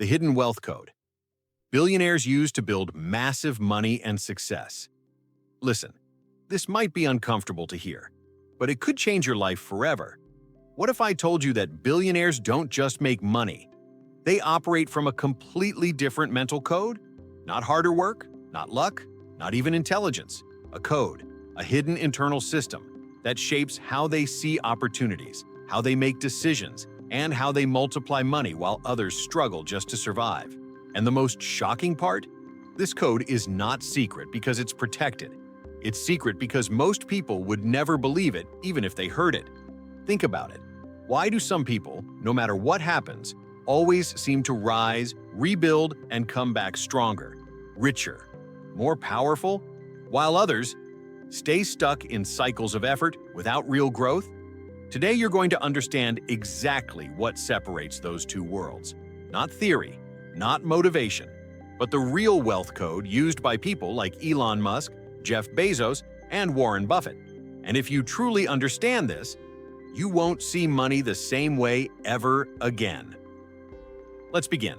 The hidden wealth code. Billionaires use to build massive money and success. Listen, this might be uncomfortable to hear, but it could change your life forever. What if I told you that billionaires don't just make money? They operate from a completely different mental code? Not harder work, not luck, not even intelligence. A code, a hidden internal system that shapes how they see opportunities, how they make decisions, and how they multiply money while others struggle just to survive. And the most shocking part? This code is not secret because it's protected. It's secret because most people would never believe it even if they heard it. Think about it. Why do some people, no matter what happens, always seem to rise, rebuild, and come back stronger, richer, more powerful, while others stay stuck in cycles of effort without real growth? Today you're going to understand exactly what separates those two worlds. Not theory, not motivation, but the real wealth code used by people like Elon Musk, Jeff Bezos, and Warren Buffett. And if you truly understand this, you won't see money the same way ever again. Let's begin.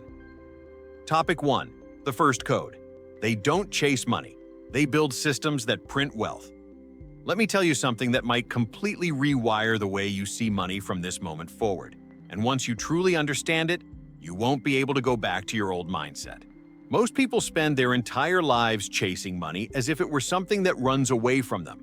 Topic 1. The first code. They don't chase money. They build systems that print wealth. Let me tell you something that might completely rewire the way you see money from this moment forward. And once you truly understand it, you won't be able to go back to your old mindset. Most people spend their entire lives chasing money as if it were something that runs away from them.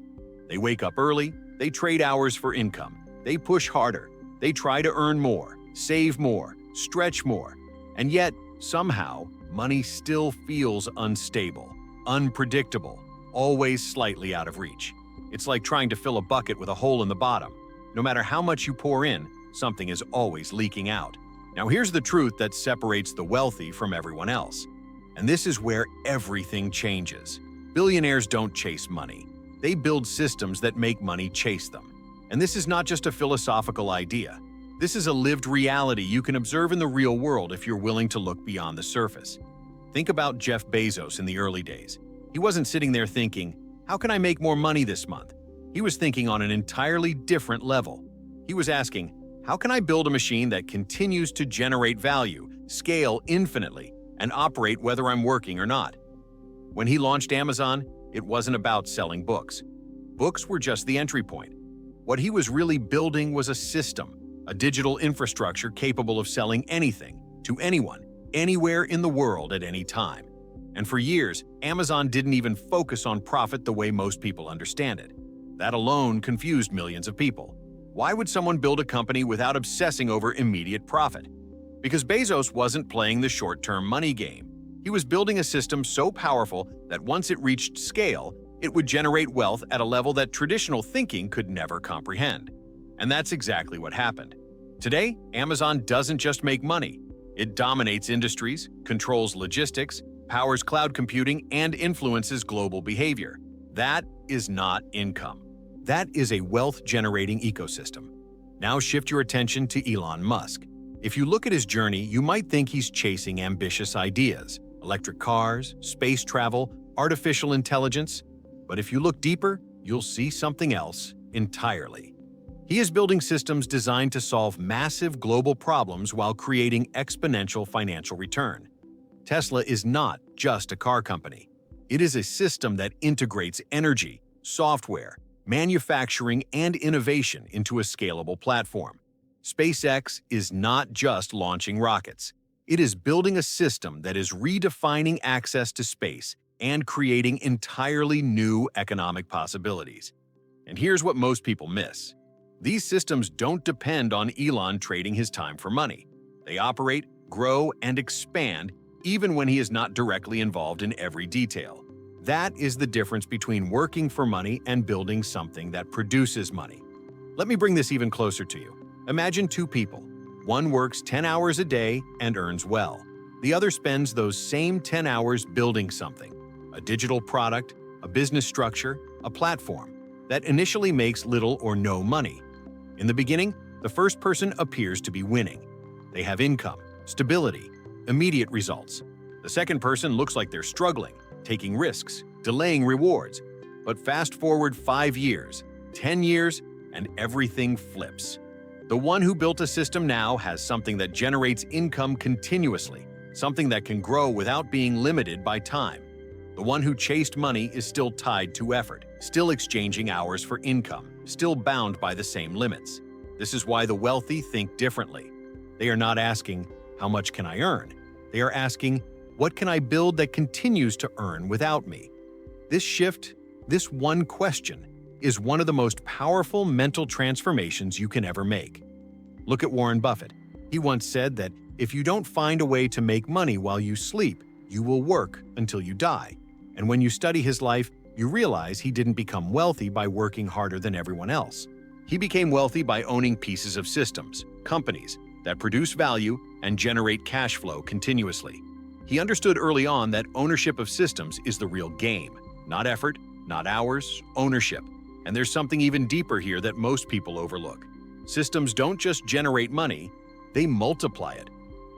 They wake up early, they trade hours for income, they push harder, they try to earn more, save more, stretch more, and yet, somehow, money still feels unstable, unpredictable, always slightly out of reach. It's like trying to fill a bucket with a hole in the bottom. No matter how much you pour in, something is always leaking out. Now here's the truth that separates the wealthy from everyone else. And this is where everything changes. Billionaires don't chase money. They build systems that make money chase them. And this is not just a philosophical idea. This is a lived reality you can observe in the real world if you're willing to look beyond the surface. Think about Jeff Bezos in the early days. He wasn't sitting there thinking, how can I make more money this month? He was thinking on an entirely different level. He was asking, how can I build a machine that continues to generate value, scale infinitely, and operate whether I'm working or not? When he launched Amazon, it wasn't about selling books. Books were just the entry point. What he was really building was a system, a digital infrastructure capable of selling anything, to anyone, anywhere in the world at any time. And for years, Amazon didn't even focus on profit the way most people understand it. That alone confused millions of people. Why would someone build a company without obsessing over immediate profit? Because Bezos wasn't playing the short-term money game. He was building a system so powerful that once it reached scale, it would generate wealth at a level that traditional thinking could never comprehend. And that's exactly what happened. Today, Amazon doesn't just make money. It dominates industries, controls logistics, powers cloud computing, and influences global behavior. That is not income. That is a wealth-generating ecosystem. Now shift your attention to Elon Musk. If you look at his journey, you might think he's chasing ambitious ideas, electric cars, space travel, artificial intelligence. But if you look deeper, you'll see something else entirely. He is building systems designed to solve massive global problems while creating exponential financial return. Tesla is not just a car company. It is a system that integrates energy, software, manufacturing, and innovation into a scalable platform. SpaceX is not just launching rockets. It is building a system that is redefining access to space and creating entirely new economic possibilities. And here's what most people miss. These systems don't depend on Elon trading his time for money. They operate, grow, and expand even when he is not directly involved in every detail. That is the difference between working for money and building something that produces money. Let me bring this even closer to you. Imagine two people. One works 10 hours a day and earns well. The other spends those same 10 hours building something, a digital product, a business structure, a platform that initially makes little or no money. In the beginning, the first person appears to be winning. They have income, stability, immediate results. The second person looks like they're struggling, taking risks, delaying rewards. But fast forward 5 years, 10 years, and everything flips. The one who built a system now has something that generates income continuously, something that can grow without being limited by time. The one who chased money is still tied to effort, still exchanging hours for income, still bound by the same limits. This is why the wealthy think differently. They are not asking, "How much can I earn?" They are asking, "What can I build that continues to earn without me?" This shift, this one question, is one of the most powerful mental transformations you can ever make. Look at Warren Buffett. He once said that if you don't find a way to make money while you sleep, you will work until you die. And when you study his life, you realize he didn't become wealthy by working harder than everyone else. He became wealthy by owning pieces of systems, companies, that produce value and generate cash flow continuously. He understood early on that ownership of systems is the real game. Not effort, not hours, ownership. And there's something even deeper here that most people overlook. Systems don't just generate money, they multiply it.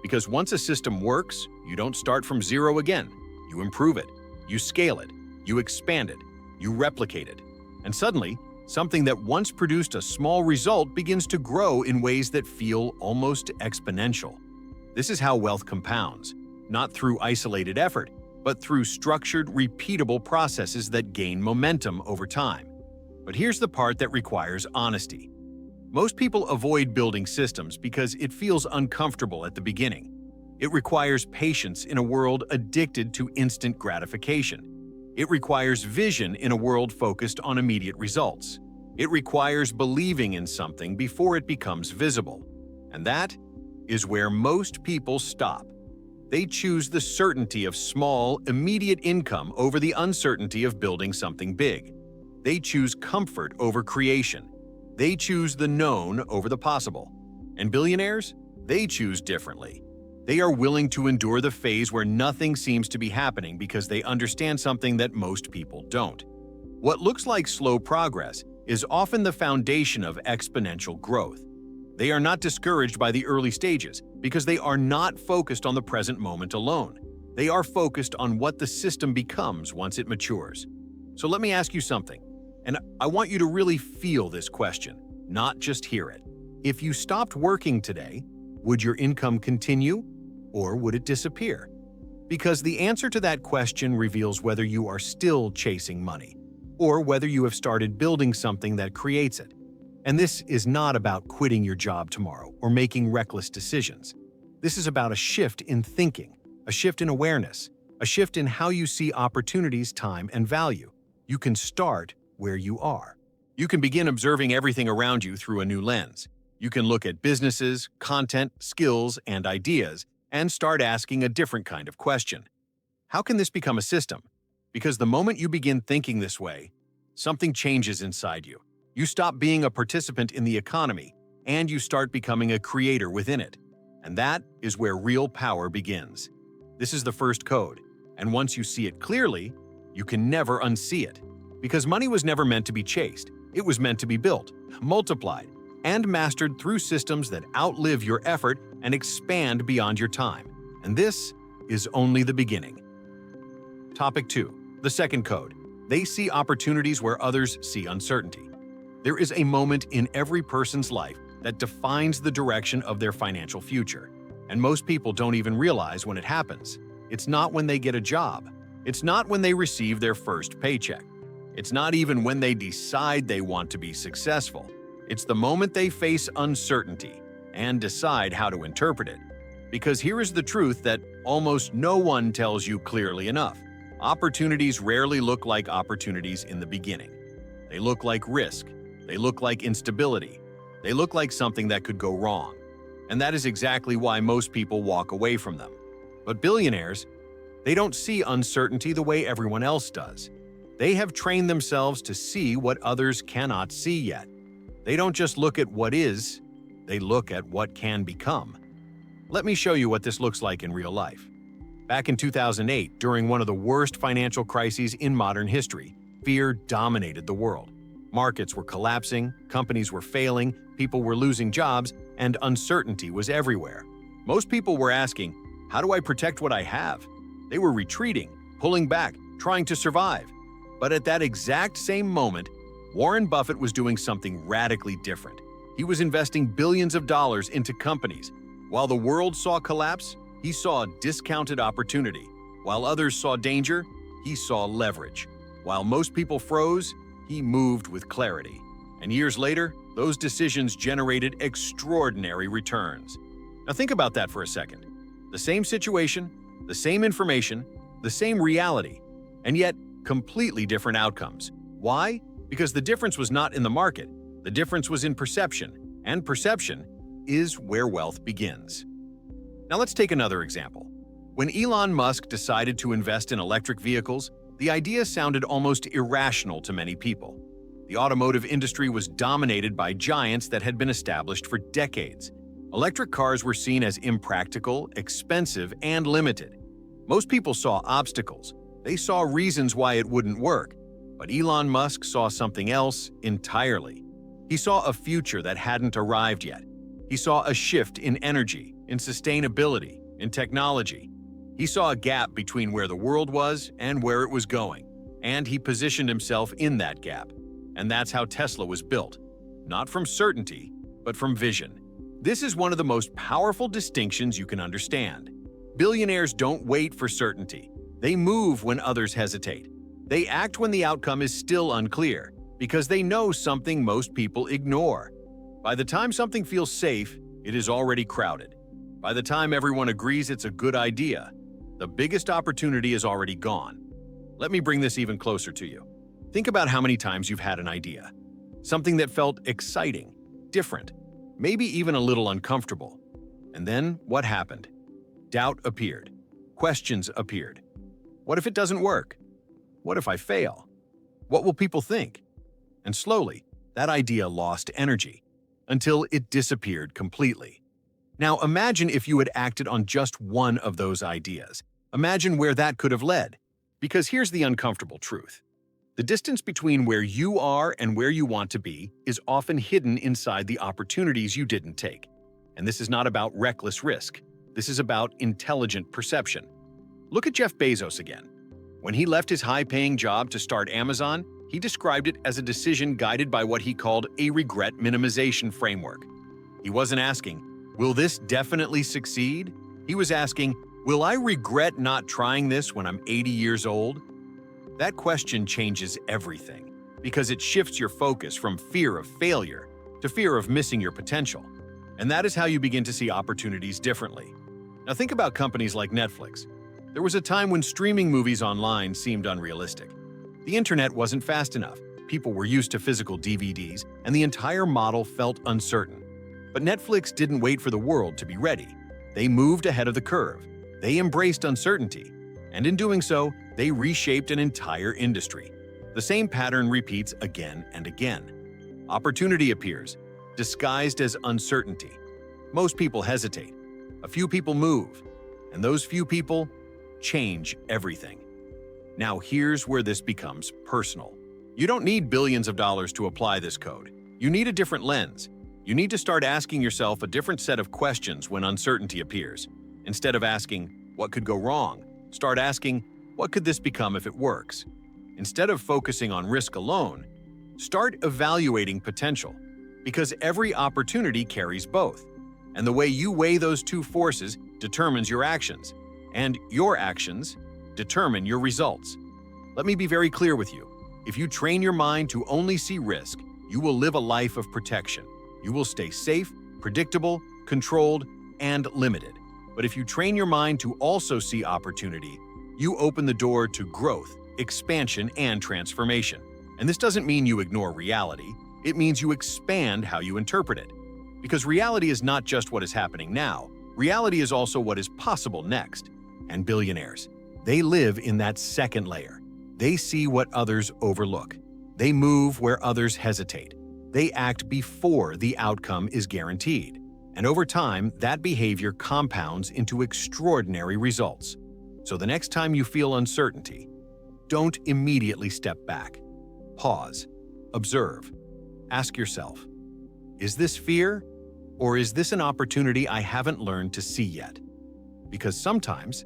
Because once a system works, you don't start from zero again. You improve it, you scale it, you expand it, you replicate it. And suddenly, something that once produced a small result begins to grow in ways that feel almost exponential. This is how wealth compounds, not through isolated effort, but through structured, repeatable processes that gain momentum over time. But here's the part that requires honesty. Most people avoid building systems because it feels uncomfortable at the beginning. It requires patience in a world addicted to instant gratification. It requires vision in a world focused on immediate results. It requires believing in something before it becomes visible. And that is where most people stop. They choose the certainty of small, immediate income over the uncertainty of building something big. They choose comfort over creation. They choose the known over the possible. And billionaires? They choose differently. They are willing to endure the phase where nothing seems to be happening because they understand something that most people don't. What looks like slow progress is often the foundation of exponential growth. They are not discouraged by the early stages because they are not focused on the present moment alone. They are focused on what the system becomes once it matures. So let me ask you something, and I want you to really feel this question, not just hear it. If you stopped working today, would your income continue, or would it disappear? Because the answer to that question reveals whether you are still chasing money, or whether you have started building something that creates it. And this is not about quitting your job tomorrow or making reckless decisions. This is about a shift in thinking, a shift in awareness, a shift in how you see opportunities, time, and value. You can start where you are. You can begin observing everything around you through a new lens. You can look at businesses, content, skills, and ideas, and start asking a different kind of question. How can this become a system? Because the moment you begin thinking this way, something changes inside you. You stop being a participant in the economy, and you start becoming a creator within it. And that is where real power begins. This is the first code, and once you see it clearly, you can never unsee it. Because money was never meant to be chased. It was meant to be built, multiplied, and mastered through systems that outlive your effort and expand beyond your time. And this is only the beginning. Topic 2. The second code. They see opportunities where others see uncertainty. There is a moment in every person's life that defines the direction of their financial future. And most people don't even realize when it happens. It's not when they get a job. It's not when they receive their first paycheck. It's not even when they decide they want to be successful. It's the moment they face uncertainty and decide how to interpret it. Because here is the truth that almost no one tells you clearly enough. Opportunities rarely look like opportunities in the beginning. They look like risk. They look like instability. They look like something that could go wrong. And that is exactly why most people walk away from them. But billionaires, they don't see uncertainty the way everyone else does. They have trained themselves to see what others cannot see yet. They don't just look at what is, they look at what can become. Let me show you what this looks like in real life. Back in 2008, during one of the worst financial crises in modern history, fear dominated the world. Markets were collapsing, companies were failing, people were losing jobs, and uncertainty was everywhere. Most people were asking, how do I protect what I have? They were retreating, pulling back, trying to survive. But at that exact same moment, Warren Buffett was doing something radically different. He was investing billions of dollars into companies. While the world saw collapse, He saw discounted opportunity. While others saw danger, he saw leverage. While most people froze, he moved with clarity. And years later, those decisions generated extraordinary returns. Now think about that for a second. The same situation, the same information, the same reality, and yet completely different outcomes. Why? Because the difference was not in the market. The difference was in perception, and perception is where wealth begins. Now let's take another example. When Elon Musk decided to invest in electric vehicles, the idea sounded almost irrational to many people. The automotive industry was dominated by giants that had been established for decades. Electric cars were seen as impractical, expensive, and limited. Most people saw obstacles. They saw reasons why it wouldn't work. But Elon Musk saw something else entirely. He saw a future that hadn't arrived yet. He saw a shift in energy, in sustainability, in technology. He saw a gap between where the world was and where it was going, and he positioned himself in that gap. And that's how Tesla was built. Not from certainty, but from vision. This is one of the most powerful distinctions you can understand. Billionaires don't wait for certainty. They move when others hesitate. They act when the outcome is still unclear, because they know something most people ignore. By the time something feels safe, it is already crowded. By the time everyone agrees it's a good idea, the biggest opportunity is already gone. Let me bring this even closer to you. Think about how many times you've had an idea. Something that felt exciting, different, maybe even a little uncomfortable. And then what happened? Doubt appeared. Questions appeared. What if it doesn't work? What if I fail? What will people think? And slowly, that idea lost energy until it disappeared completely. Now imagine if you had acted on just one of those ideas. Imagine where that could have led. Because here's the uncomfortable truth. The distance between where you are and where you want to be is often hidden inside the opportunities you didn't take. And this is not about reckless risk. This is about intelligent perception. Look at Jeff Bezos again. When he left his high-paying job to start Amazon, he described it as a decision guided by what he called a regret minimization framework. He wasn't asking, will this definitely succeed? He was asking, will I regret not trying this when I'm 80 years old? That question changes everything, because it shifts your focus from fear of failure to fear of missing your potential. And that is how you begin to see opportunities differently. Now think about companies like Netflix. There was a time when streaming movies online seemed unrealistic. The internet wasn't fast enough, people were used to physical DVDs, and the entire model felt uncertain. But Netflix didn't wait for the world to be ready. They moved ahead of the curve. They embraced uncertainty. And in doing so, they reshaped an entire industry. The same pattern repeats again and again. Opportunity appears, disguised as uncertainty. Most people hesitate. A few people move. And those few people change everything. Now here's where this becomes personal. You don't need billions of dollars to apply this code. You need a different lens. You need to start asking yourself a different set of questions when uncertainty appears. Instead of asking, what could go wrong? Start asking, what could this become if it works? Instead of focusing on risk alone, start evaluating potential. Because every opportunity carries both. And the way you weigh those two forces determines your actions. And your actions determine your results. Let me be very clear with you. If you train your mind to only see risk, you will live a life of protection. You will stay safe, predictable, controlled, and limited. But if you train your mind to also see opportunity, you open the door to growth, expansion, and transformation. And this doesn't mean you ignore reality. It means you expand how you interpret it. Because reality is not just what is happening now. Reality is also what is possible next. And billionaires, they live in that second layer. They see what others overlook. They move where others hesitate. They act before the outcome is guaranteed. And over time, that behavior compounds into extraordinary results. So the next time you feel uncertainty, don't immediately step back. Pause. Observe. Ask yourself, is this fear, or is this an opportunity I haven't learned to see yet? Because sometimes,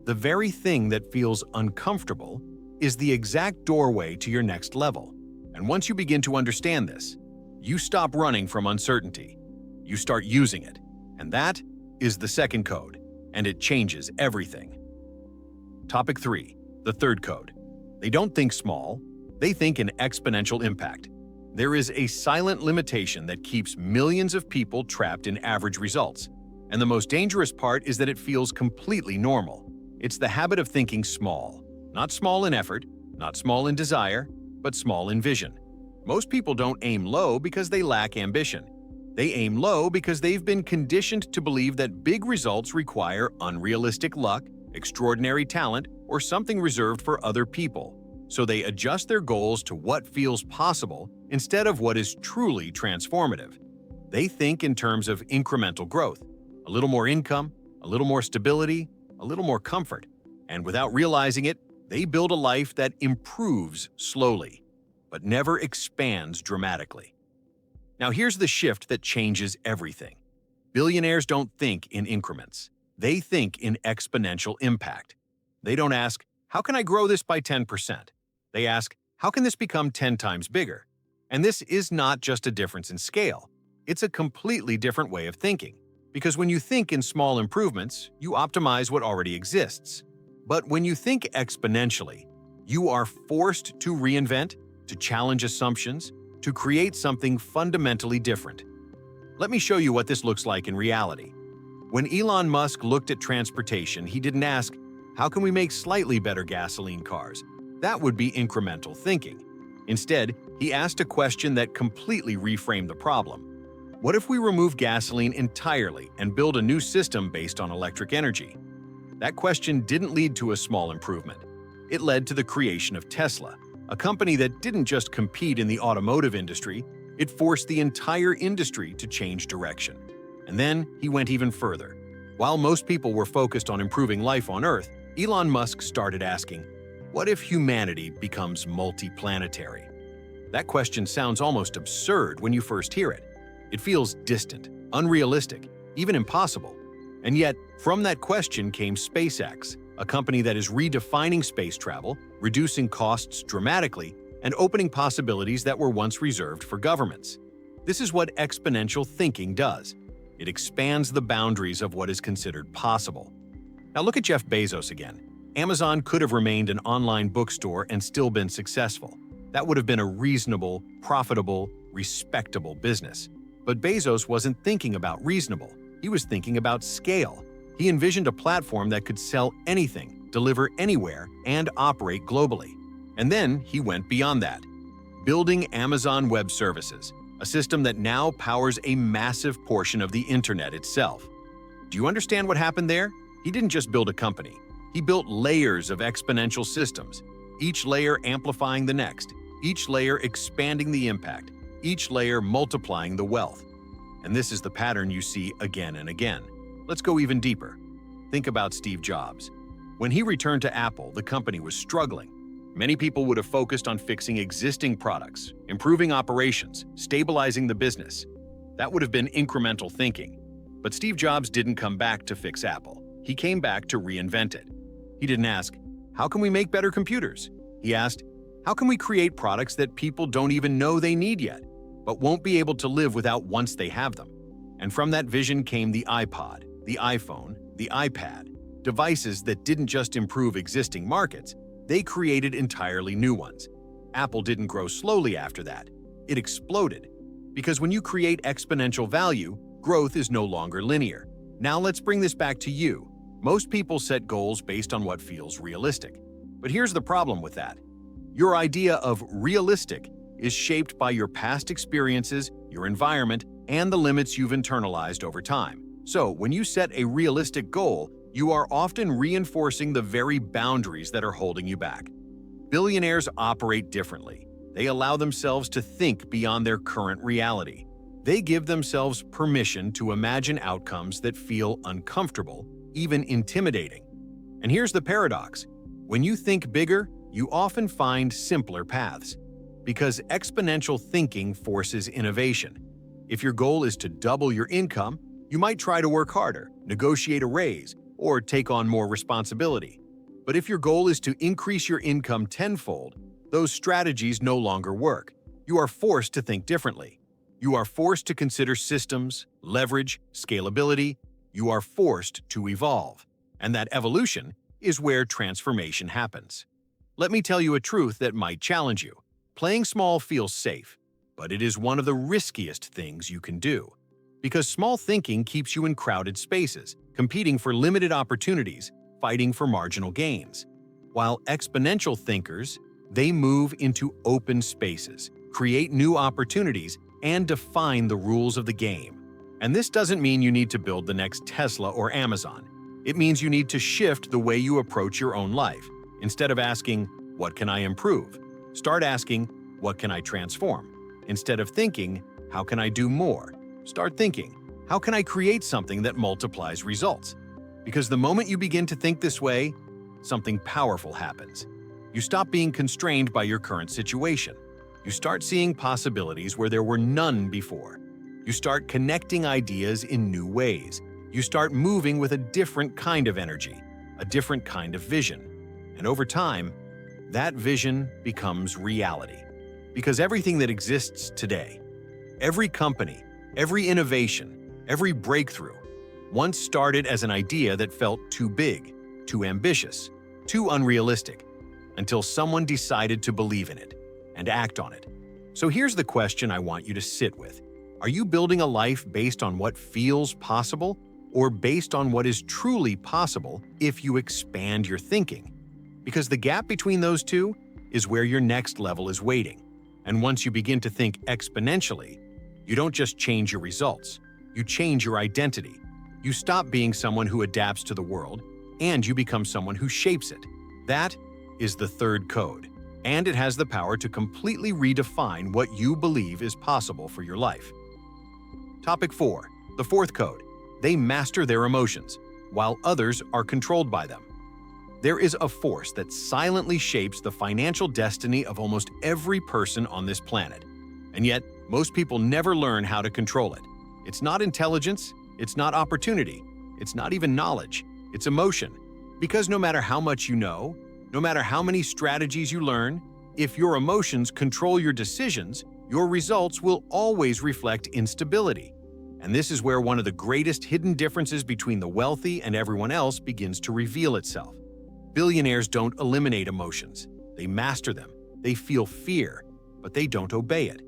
the very thing that feels uncomfortable is the exact doorway to your next level. And once you begin to understand this, you stop running from uncertainty. You start using it. And that is the second code. and it changes everything. Topic 3. The third code. They don't think small, they think in exponential impact. There is a silent limitation that keeps millions of people trapped in average results. And the most dangerous part is that it feels completely normal. It's the habit of thinking small. Not small in effort, not small in desire, but small in vision. Most people don't aim low because they lack ambition. They aim low because they've been conditioned to believe that big results require unrealistic luck, extraordinary talent, or something reserved for other people. So they adjust their goals to what feels possible instead of what is truly transformative. They think in terms of incremental growth, a little more income, a little more stability, a little more comfort. And without realizing it, they build a life that improves slowly, but never expands dramatically. Now here's the shift that changes everything. Billionaires don't think in increments. They think in exponential impact. They don't ask, how can I grow this by 10%? They ask, how can this become 10 times bigger? And this is not just a difference in scale. It's a completely different way of thinking. Because when you think in small improvements, you optimize what already exists. But when you think exponentially, you are forced to reinvent, to challenge assumptions, to create something fundamentally different. Let me show you what this looks like in reality. When Elon Musk looked at transportation, he didn't ask, how can we make slightly better gasoline cars? That would be incremental thinking. Instead, he asked a question that completely reframed the problem. What if we remove gasoline entirely and build a new system based on electric energy? That question didn't lead to a small improvement. It led to the creation of Tesla, a company that didn't just compete in the automotive industry, it forced the entire industry to change direction. And then he went even further. While most people were focused on improving life on Earth, Elon Musk started asking, what if humanity becomes multiplanetary? That question sounds almost absurd when you first hear it. It feels distant, unrealistic, even impossible. And yet, from that question came SpaceX, a company that is redefining space travel, reducing costs dramatically, and opening possibilities that were once reserved for governments. This is what exponential thinking does. It expands the boundaries of what is considered possible. Now look at Jeff Bezos again. Amazon could have remained an online bookstore and still been successful. That would have been a reasonable, profitable, respectable business. But Bezos wasn't thinking about reasonable. He was thinking about scale. He envisioned a platform that could sell anything, deliver anywhere, and operate globally. And then he went beyond that, building Amazon Web Services, a system that now powers a massive portion of the internet itself. Do you understand what happened there? He didn't just build a company. He built layers of exponential systems, each layer amplifying the next, each layer expanding the impact, each layer multiplying the wealth. And this is the pattern you see again and again. Let's go even deeper. Think about Steve Jobs. When he returned to Apple, the company was struggling. Many people would have focused on fixing existing products, improving operations, stabilizing the business. That would have been incremental thinking. But Steve Jobs didn't come back to fix Apple. He came back to reinvent it. He didn't ask, how can we make better computers? He asked, how can we create products that people don't even know they need yet, but won't be able to live without once they have them? And from that vision came the iPod, the iPhone, the iPad, devices that didn't just improve existing markets, they created entirely new ones. Apple didn't grow slowly after that. It exploded. Because when you create exponential value, growth is no longer linear. Now let's bring this back to you. Most people set goals based on what feels realistic. But here's the problem with that. Your idea of realistic is shaped by your past experiences, your environment, and the limits you've internalized over time. So when you set a realistic goal, you are often reinforcing the very boundaries that are holding you back. Billionaires operate differently. They allow themselves to think beyond their current reality. They give themselves permission to imagine outcomes that feel uncomfortable, even intimidating. And here's the paradox. When you think bigger, you often find simpler paths. Because exponential thinking forces innovation. If your goal is to double your income, you might try to work harder, negotiate a raise, or take on more responsibility. But if your goal is to increase your income tenfold, those strategies no longer work. You are forced to think differently. You are forced to consider systems, leverage, scalability. You are forced to evolve. And that evolution is where transformation happens. Let me tell you a truth that might challenge you. Playing small feels safe, but it is one of the riskiest things you can do. Because small thinking keeps you in crowded spaces, competing for limited opportunities, fighting for marginal gains. While exponential thinkers, they move into open spaces, create new opportunities, and define the rules of the game. And this doesn't mean you need to build the next Tesla or Amazon. It means you need to shift the way you approach your own life. Instead of asking, "What can I improve?" Start asking, "What can I transform?" Instead of thinking, "How can I do more?" Start thinking, "How can I create something that multiplies results?" Because the moment you begin to think this way, something powerful happens. You stop being constrained by your current situation. You start seeing possibilities where there were none before. You start connecting ideas in new ways. You start moving with a different kind of energy, a different kind of vision. And over time, that vision becomes reality. Because everything that exists today, every company, every innovation, every breakthrough, once started as an idea that felt too big, too ambitious, too unrealistic, until someone decided to believe in it and act on it. So here's the question I want you to sit with. Are you building a life based on what feels possible, or based on what is truly possible if you expand your thinking? Because the gap between those two is where your next level is waiting. And once you begin to think exponentially, you don't just change your results, you change your identity. You stop being someone who adapts to the world, and you become someone who shapes it. That is the third code, and it has the power to completely redefine what you believe is possible for your life. Topic 4. The fourth code. They master their emotions, while others are controlled by them. There is a force that silently shapes the financial destiny of almost every person on this planet. And yet, most people never learn how to control it. It's not intelligence, it's not opportunity, it's not even knowledge, it's emotion. Because no matter how much you know, no matter how many strategies you learn, if your emotions control your decisions, your results will always reflect instability. And this is where one of the greatest hidden differences between the wealthy and everyone else begins to reveal itself. Billionaires don't eliminate emotions. They master them. They feel fear, but they don't obey it.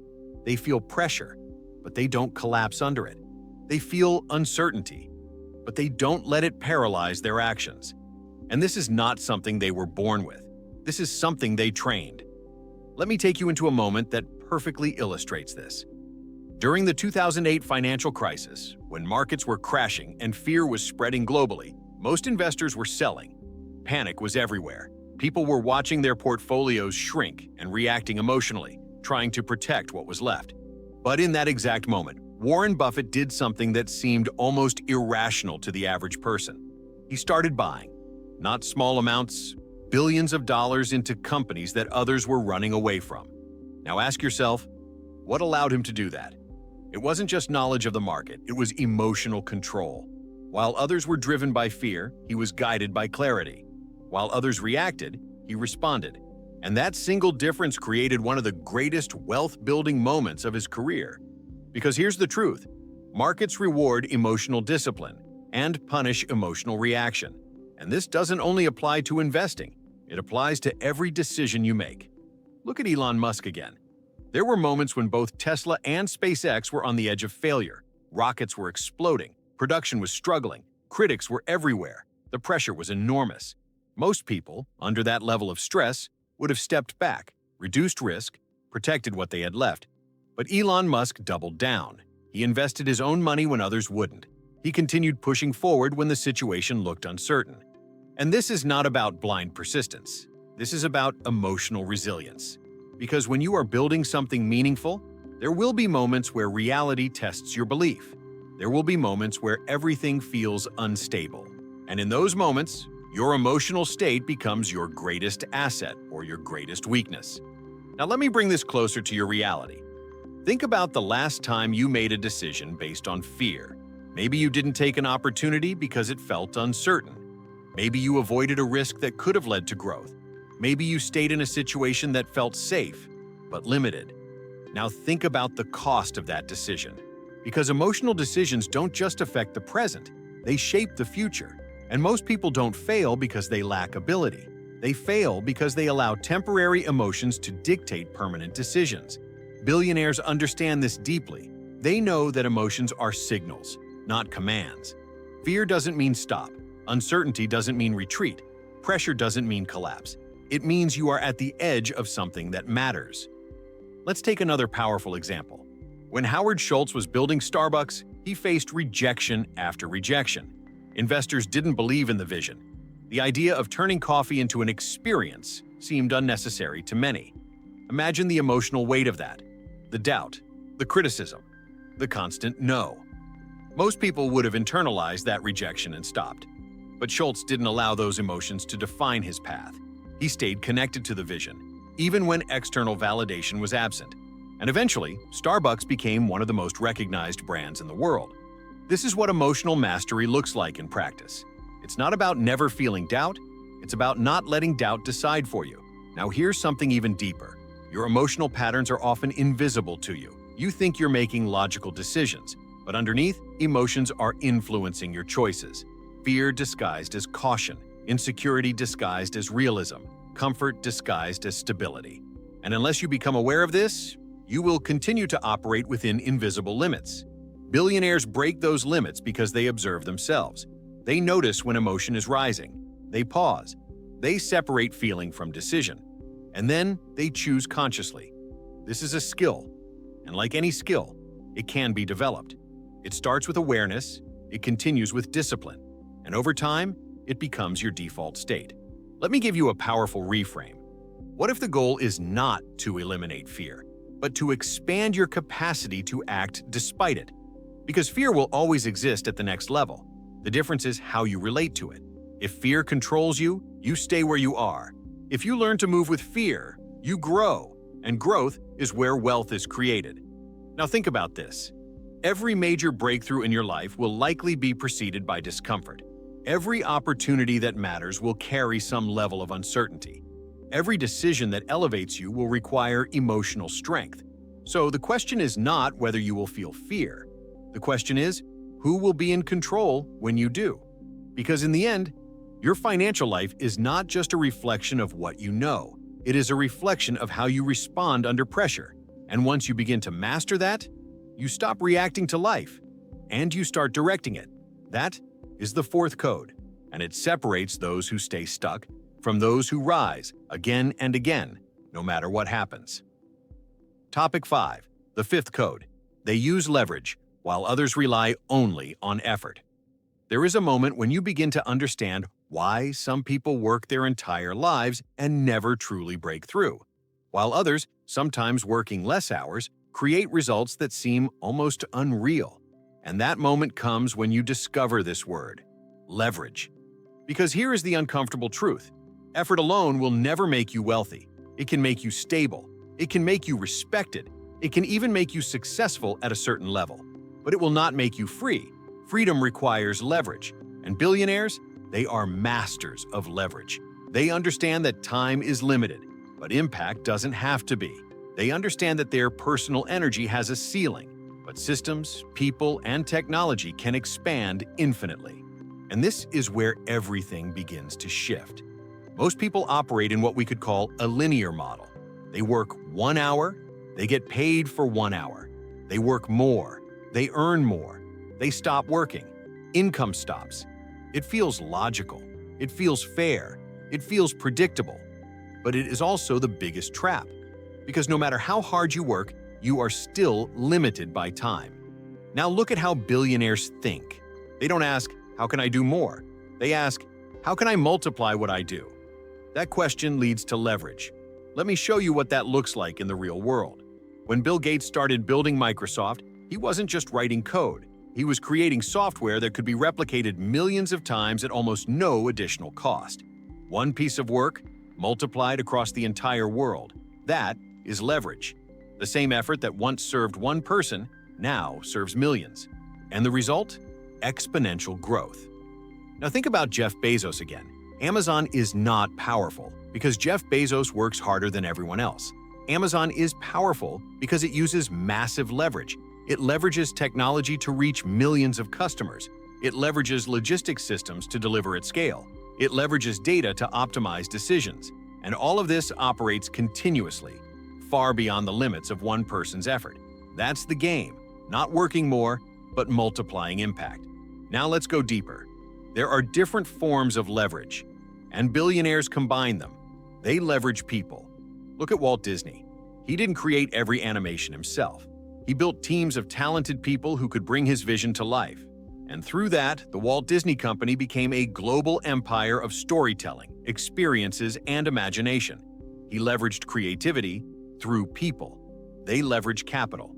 They feel pressure, but they don't collapse under it. They feel uncertainty, but they don't let it paralyze their actions. And this is not something they were born with. This is something they trained. Let me take you into a moment that perfectly illustrates this. During the 2008 financial crisis, when markets were crashing and fear was spreading globally, most investors were selling. Panic was everywhere. People were watching their portfolios shrink and reacting emotionally, trying to protect what was left. But in that exact moment, Warren Buffett did something that seemed almost irrational to the average person. He started buying, not small amounts, billions of dollars into companies that others were running away from. Now ask yourself, what allowed him to do that? It wasn't just knowledge of the market, it was emotional control. While others were driven by fear, he was guided by clarity. While others reacted, he responded. And that single difference created one of the greatest wealth-building moments of his career. Because here's the truth, markets reward emotional discipline and punish emotional reaction. And this doesn't only apply to investing, it applies to every decision you make. Look at Elon Musk again. There were moments when both Tesla and SpaceX were on the edge of failure. Rockets were exploding, production was struggling, critics were everywhere, the pressure was enormous. Most people, under that level of stress, would have stepped back, reduced risk, protected what they had left. But Elon Musk doubled down. He invested his own money when others wouldn't. He continued pushing forward when the situation looked uncertain. And this is not about blind persistence. This is about emotional resilience. Because when you are building something meaningful, there will be moments where reality tests your belief. There will be moments where everything feels unstable. And in those moments, your emotional state becomes your greatest asset or your greatest weakness. Now let me bring this closer to your reality. Think about the last time you made a decision based on fear. Maybe you didn't take an opportunity because it felt uncertain. Maybe you avoided a risk that could have led to growth. Maybe you stayed in a situation that felt safe, but limited. Now think about the cost of that decision. Because emotional decisions don't just affect the present, they shape the future. And most people don't fail because they lack ability. They fail because they allow temporary emotions to dictate permanent decisions. Billionaires understand this deeply. They know that emotions are signals, not commands. Fear doesn't mean stop. Uncertainty doesn't mean retreat. Pressure doesn't mean collapse. It means you are at the edge of something that matters. Let's take another powerful example. When Howard Schultz was building Starbucks, he faced rejection after rejection. Investors didn't believe in the vision. The idea of turning coffee into an experience seemed unnecessary to many. Imagine the emotional weight of that. The doubt, the criticism, the constant no. Most people would have internalized that rejection and stopped. But Schultz didn't allow those emotions to define his path. He stayed connected to the vision, even when external validation was absent. And eventually, Starbucks became one of the most recognized brands in the world. This is what emotional mastery looks like in practice. It's not about never feeling doubt, it's about not letting doubt decide for you. Now here's something even deeper. Your emotional patterns are often invisible to you. You think you're making logical decisions, but underneath, emotions are influencing your choices. Fear disguised as caution, insecurity disguised as realism, comfort disguised as stability. And unless you become aware of this, you will continue to operate within invisible limits. Billionaires break those limits because they observe themselves. They notice when emotion is rising. They pause. They separate feeling from decision. And then they choose consciously. This is a skill. And like any skill, it can be developed. It starts with awareness, it continues with discipline, and over time, it becomes your default state. Let me give you a powerful reframe. What if the goal is not to eliminate fear, but to expand your capacity to act despite it? Because fear will always exist at the next level. The difference is how you relate to it. If fear controls you, you stay where you are. If you learn to move with fear, you grow, and growth is where wealth is created. Now think about this. Every major breakthrough in your life will likely be preceded by discomfort. Every opportunity that matters will carry some level of uncertainty. Every decision that elevates you will require emotional strength. So the question is not whether you will feel fear. The question is, who will be in control when you do? Because in the end, your financial life is not just a reflection of what you know. It is a reflection of how you respond under pressure. And once you begin to master that, you stop reacting to life, and you start directing it. That is the fourth code, and it separates those who stay stuck from those who rise again and again, no matter what happens. Topic 5. The fifth code. They use leverage, while others rely only on effort. There is a moment when you begin to understand why some people work their entire lives and never truly break through, while others, sometimes working less hours, create results that seem almost unreal. And that moment comes when you discover this word, leverage. Because here is the uncomfortable truth. Effort alone will never make you wealthy. It can make you stable. It can make you respected. It can even make you successful at a certain level. But it will not make you free. Freedom requires leverage. And billionaires, they are masters of leverage. They understand that time is limited, but impact doesn't have to be. They understand that their personal energy has a ceiling, but systems, people, and technology can expand infinitely. And this is where everything begins to shift. Most people operate in what we could call a linear model. They work 1 hour, they get paid for 1 hour. They work more, they earn more. They stop working, income stops. It feels logical, it feels fair, it feels predictable. But it is also the biggest trap. Because no matter how hard you work, you are still limited by time. Now look at how billionaires think. They don't ask, how can I do more? They ask, how can I multiply what I do? That question leads to leverage. Let me show you what that looks like in the real world. When Bill Gates started building Microsoft, he wasn't just writing code. He was creating software that could be replicated millions of times at almost no additional cost. One piece of work, multiplied across the entire world. That is leverage. The same effort that once served one person now serves millions. And the result? Exponential growth. Now think about Jeff Bezos again. Amazon is not powerful because Jeff Bezos works harder than everyone else. Amazon is powerful because it uses massive leverage. It leverages technology to reach millions of customers. It leverages logistics systems to deliver at scale. It leverages data to optimize decisions. And all of this operates continuously, far beyond the limits of one person's effort. That's the game, not working more, but multiplying impact. Now let's go deeper. There are different forms of leverage, and billionaires combine them. They leverage people. Look at Walt Disney. He didn't create every animation himself. He built teams of talented people who could bring his vision to life. And through that, the Walt Disney Company became a global empire of storytelling, experiences, and imagination. He leveraged creativity through people. They leverage capital.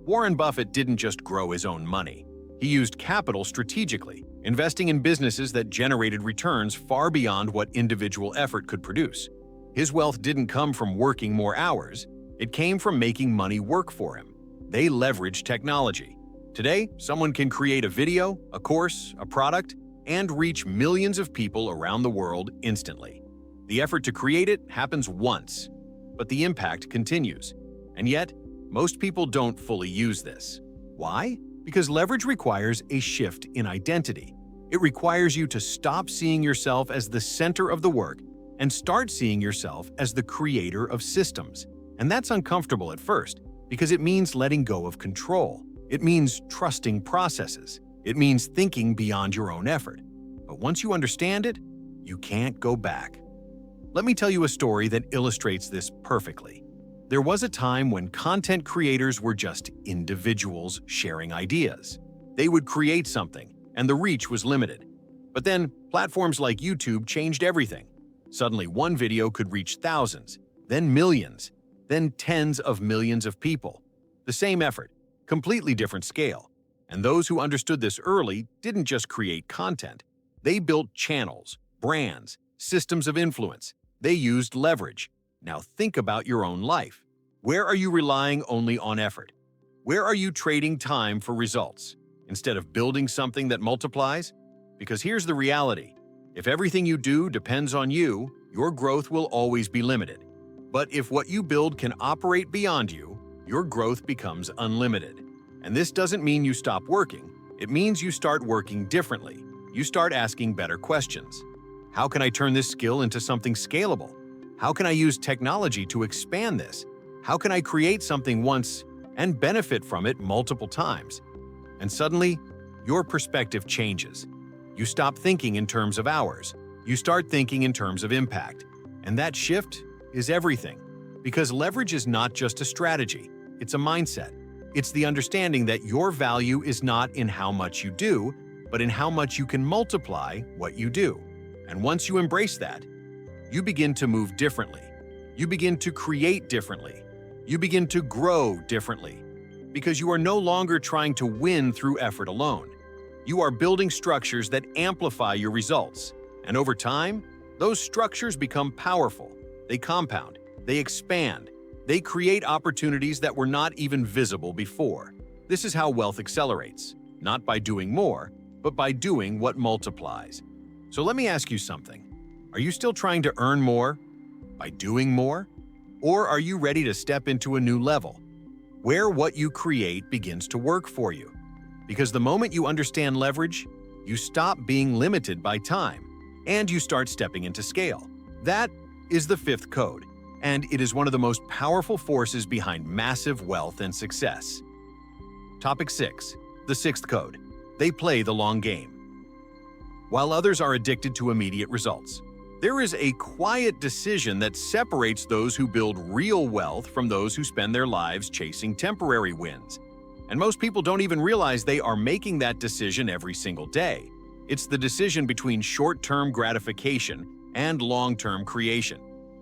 Warren Buffett didn't just grow his own money. He used capital strategically, investing in businesses that generated returns far beyond what individual effort could produce. His wealth didn't come from working more hours. It came from making money work for him. They leverage technology. Today, someone can create a video, a course, a product, and reach millions of people around the world instantly. The effort to create it happens once, but the impact continues. And yet, most people don't fully use this. Why? Because leverage requires a shift in identity. It requires you to stop seeing yourself as the center of the work and start seeing yourself as the creator of systems. And that's uncomfortable at first, because it means letting go of control. It means trusting processes. It means thinking beyond your own effort. But once you understand it, you can't go back. Let me tell you a story that illustrates this perfectly. There was a time when content creators were just individuals sharing ideas. They would create something, and the reach was limited. But then, platforms like YouTube changed everything. Suddenly, one video could reach thousands, then millions, then tens of millions of people. The same effort, completely different scale. And those who understood this early didn't just create content. They built channels, brands, systems of influence. They used leverage. Now think about your own life. Where are you relying only on effort? Where are you trading time for results, instead of building something that multiplies? Because here's the reality. If everything you do depends on you, your growth will always be limited. But if what you build can operate beyond you, your growth becomes unlimited. And this doesn't mean you stop working. It means you start working differently. You start asking better questions. How can I turn this skill into something scalable? How can I use technology to expand this? How can I create something once and benefit from it multiple times? And suddenly, your perspective changes. You stop thinking in terms of hours. You start thinking in terms of impact. And that shift is everything. Because leverage is not just a strategy, it's a mindset. It's the understanding that your value is not in how much you do, but in how much you can multiply what you do. And once you embrace that, you begin to move differently. You begin to create differently. You begin to grow differently. Because you are no longer trying to win through effort alone. You are building structures that amplify your results. And over time, those structures become powerful. They compound. They expand. They create opportunities that were not even visible before. This is how wealth accelerates, not by doing more, but by doing what multiplies. So let me ask you something. Are you still trying to earn more by doing more? Or are you ready to step into a new level, where what you create begins to work for you? Because the moment you understand leverage, you stop being limited by time, and you start stepping into scale. That is the fifth code, and it is one of the most powerful forces behind massive wealth and success. Topic 6. The sixth code. They play the long game. While others are addicted to immediate results, there is a quiet decision that separates those who build real wealth from those who spend their lives chasing temporary wins. And most people don't even realize they are making that decision every single day. It's the decision between short-term gratification and long-term creation.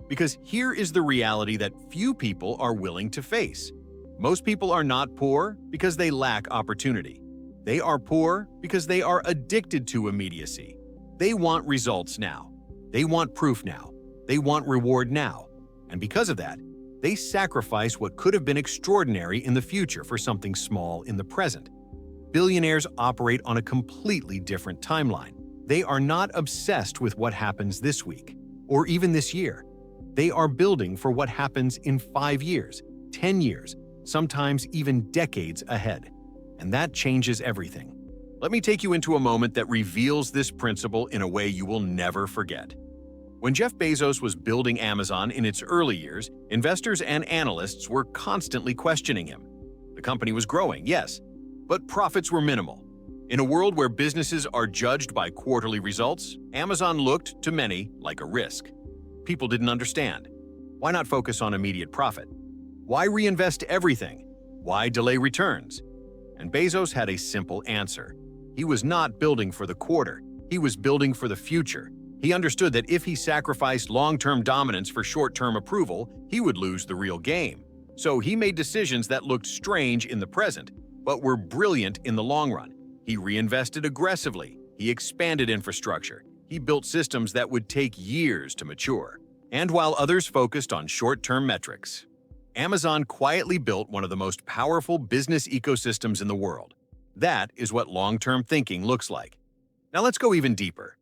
Because here is the reality that few people are willing to face. Most people are not poor because they lack opportunity. They are poor because they are addicted to immediacy. They want results now. They want proof now. They want reward now. And because of that, they sacrifice what could have been extraordinary in the future for something small in the present. Billionaires operate on a completely different timeline. They are not obsessed with what happens this week, or even this year. They are building for what happens in 5 years, 10 years, sometimes even decades ahead. And that changes everything. Let me take you into a moment that reveals this principle in a way you will never forget. When Jeff Bezos was building Amazon in its early years, investors and analysts were constantly questioning him. The company was growing, yes, but profits were minimal. In a world where businesses are judged by quarterly results, Amazon looked, to many, like a risk. People didn't understand. Why not focus on immediate profit? Why reinvest everything? Why delay returns? And Bezos had a simple answer. He was not building for the quarter. He was building for the future. He understood that if he sacrificed long-term dominance for short-term approval, he would lose the real game. So he made decisions that looked strange in the present, but were brilliant in the long run. He reinvested aggressively. He expanded infrastructure. He built systems that would take years to mature. And while others focused on short-term metrics, Amazon quietly built one of the most powerful business ecosystems in the world. That is what long-term thinking looks like. Now let's go even deeper.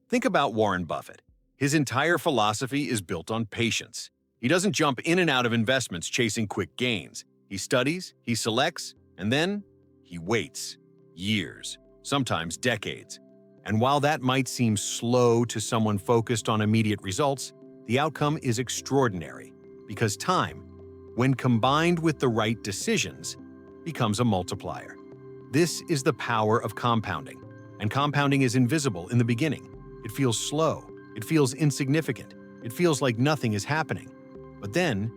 Think about Warren Buffett. His entire philosophy is built on patience. He doesn't jump in and out of investments chasing quick gains. He studies, he selects, and then he waits. Years, sometimes decades. And while that might seem slow to someone focused on immediate results, the outcome is extraordinary, because time, when combined with the right decisions, becomes a multiplier. This is the power of compounding, and compounding is invisible in the beginning. It feels slow, it feels insignificant, it feels like nothing is happening. But then,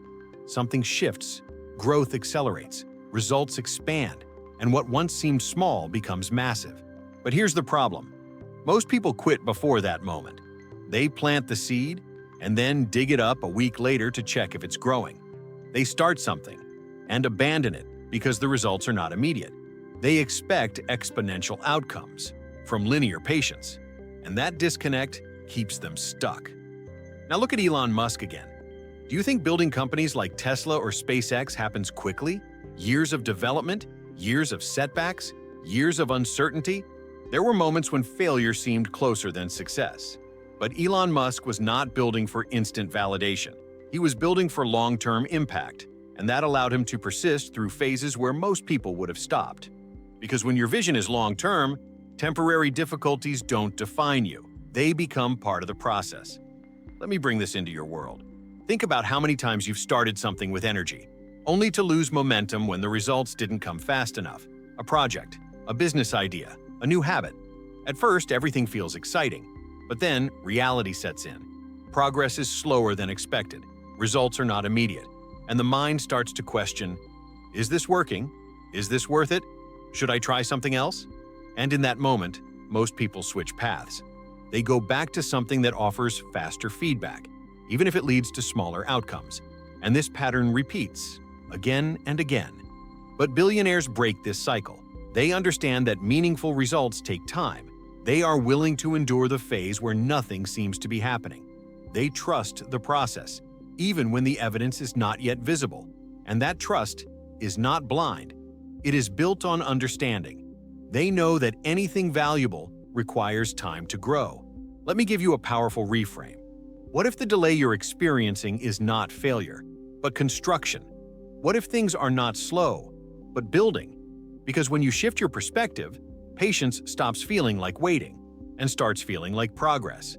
something shifts, growth accelerates, results expand, and what once seemed small becomes massive. But here's the problem. Most people quit before that moment. They plant the seed, and then dig it up a week later to check if it's growing. They start something, and abandon it because the results are not immediate. They expect exponential outcomes from linear patience. And that disconnect keeps them stuck. Now look at Elon Musk again. Do you think building companies like Tesla or SpaceX happens quickly? Years of development? Years of setbacks? Years of uncertainty? There were moments when failure seemed closer than success. But Elon Musk was not building for instant validation. He was building for long-term impact, and that allowed him to persist through phases where most people would have stopped. Because when your vision is long-term, temporary difficulties don't define you. They become part of the process. Let me bring this into your world. Think about how many times you've started something with energy, only to lose momentum when the results didn't come fast enough. A project, a business idea, a new habit. At first, everything feels exciting, but then reality sets in. Progress is slower than expected. Results are not immediate, and the mind starts to question, is this working? Is this worth it? Should I try something else? And in that moment, most people switch paths. They go back to something that offers faster feedback, even if it leads to smaller outcomes. And this pattern repeats, again and again. But billionaires break this cycle. They understand that meaningful results take time. They are willing to endure the phase where nothing seems to be happening. They trust the process, even when the evidence is not yet visible. And that trust is not blind. It is built on understanding. They know that anything valuable requires time to grow. Let me give you a powerful reframe. What if the delay you're experiencing is not failure, but construction? What if things are not slow, but building? Because when you shift your perspective, patience stops feeling like waiting and starts feeling like progress.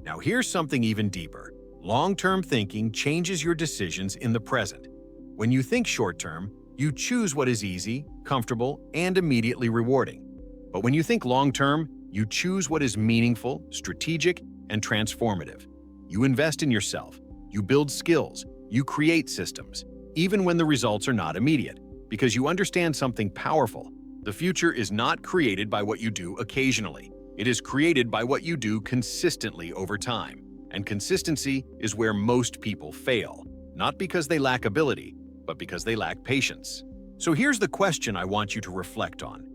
Now here's something even deeper. Long-term thinking changes your decisions in the present. When you think short-term, you choose what is easy, comfortable, and immediately rewarding. But when you think long-term, you choose what is meaningful, strategic, and transformative. You invest in yourself, you build skills, you create systems, even when the results are not immediate, because you understand something powerful. The future is not created by what you do occasionally. It is created by what you do consistently over time. And consistency is where most people fail, not because they lack ability, but because they lack patience. So here's the question I want you to reflect on.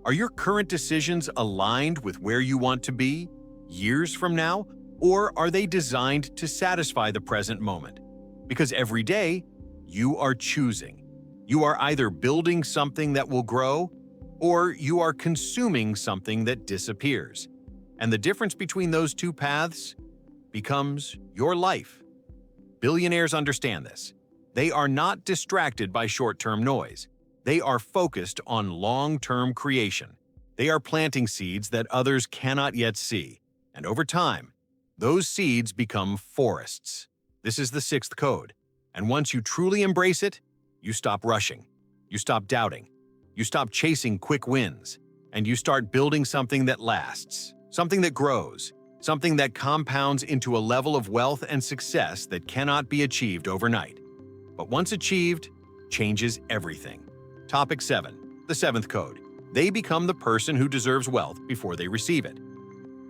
Are your current decisions aligned with where you want to be years from now, or are they designed to satisfy the present moment? Because every day, you are choosing. You are either building something that will grow, or you are consuming something that disappears. And the difference between those two paths becomes your life. Billionaires understand this. They are not distracted by short-term noise. They are focused on long-term creation. They are planting seeds that others cannot yet see, and over time, those seeds become forests. This is the sixth code, and once you truly embrace it, you stop rushing, you stop doubting, you stop chasing quick wins, and you start building something that lasts, something that grows, something that compounds into a level of wealth and success that cannot be achieved overnight. But once achieved, changes everything. Topic 7. The seventh code. They become the person who deserves wealth before they receive it.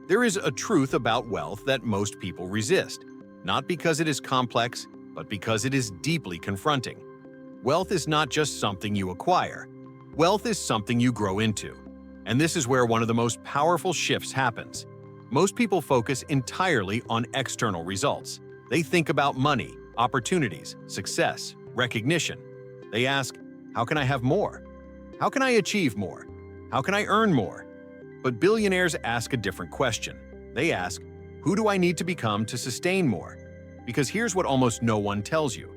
There is a truth about wealth that most people resist, not because it is complex, but because it is deeply confronting. Wealth is not just something you acquire. Wealth is something you grow into. And this is where one of the most powerful shifts happens. Most people focus entirely on external results. They think about money, opportunities, success, recognition. They ask, how can I have more? How can I achieve more? How can I earn more? But billionaires ask a different question. They ask, who do I need to become to sustain more? Because here's what almost no one tells you.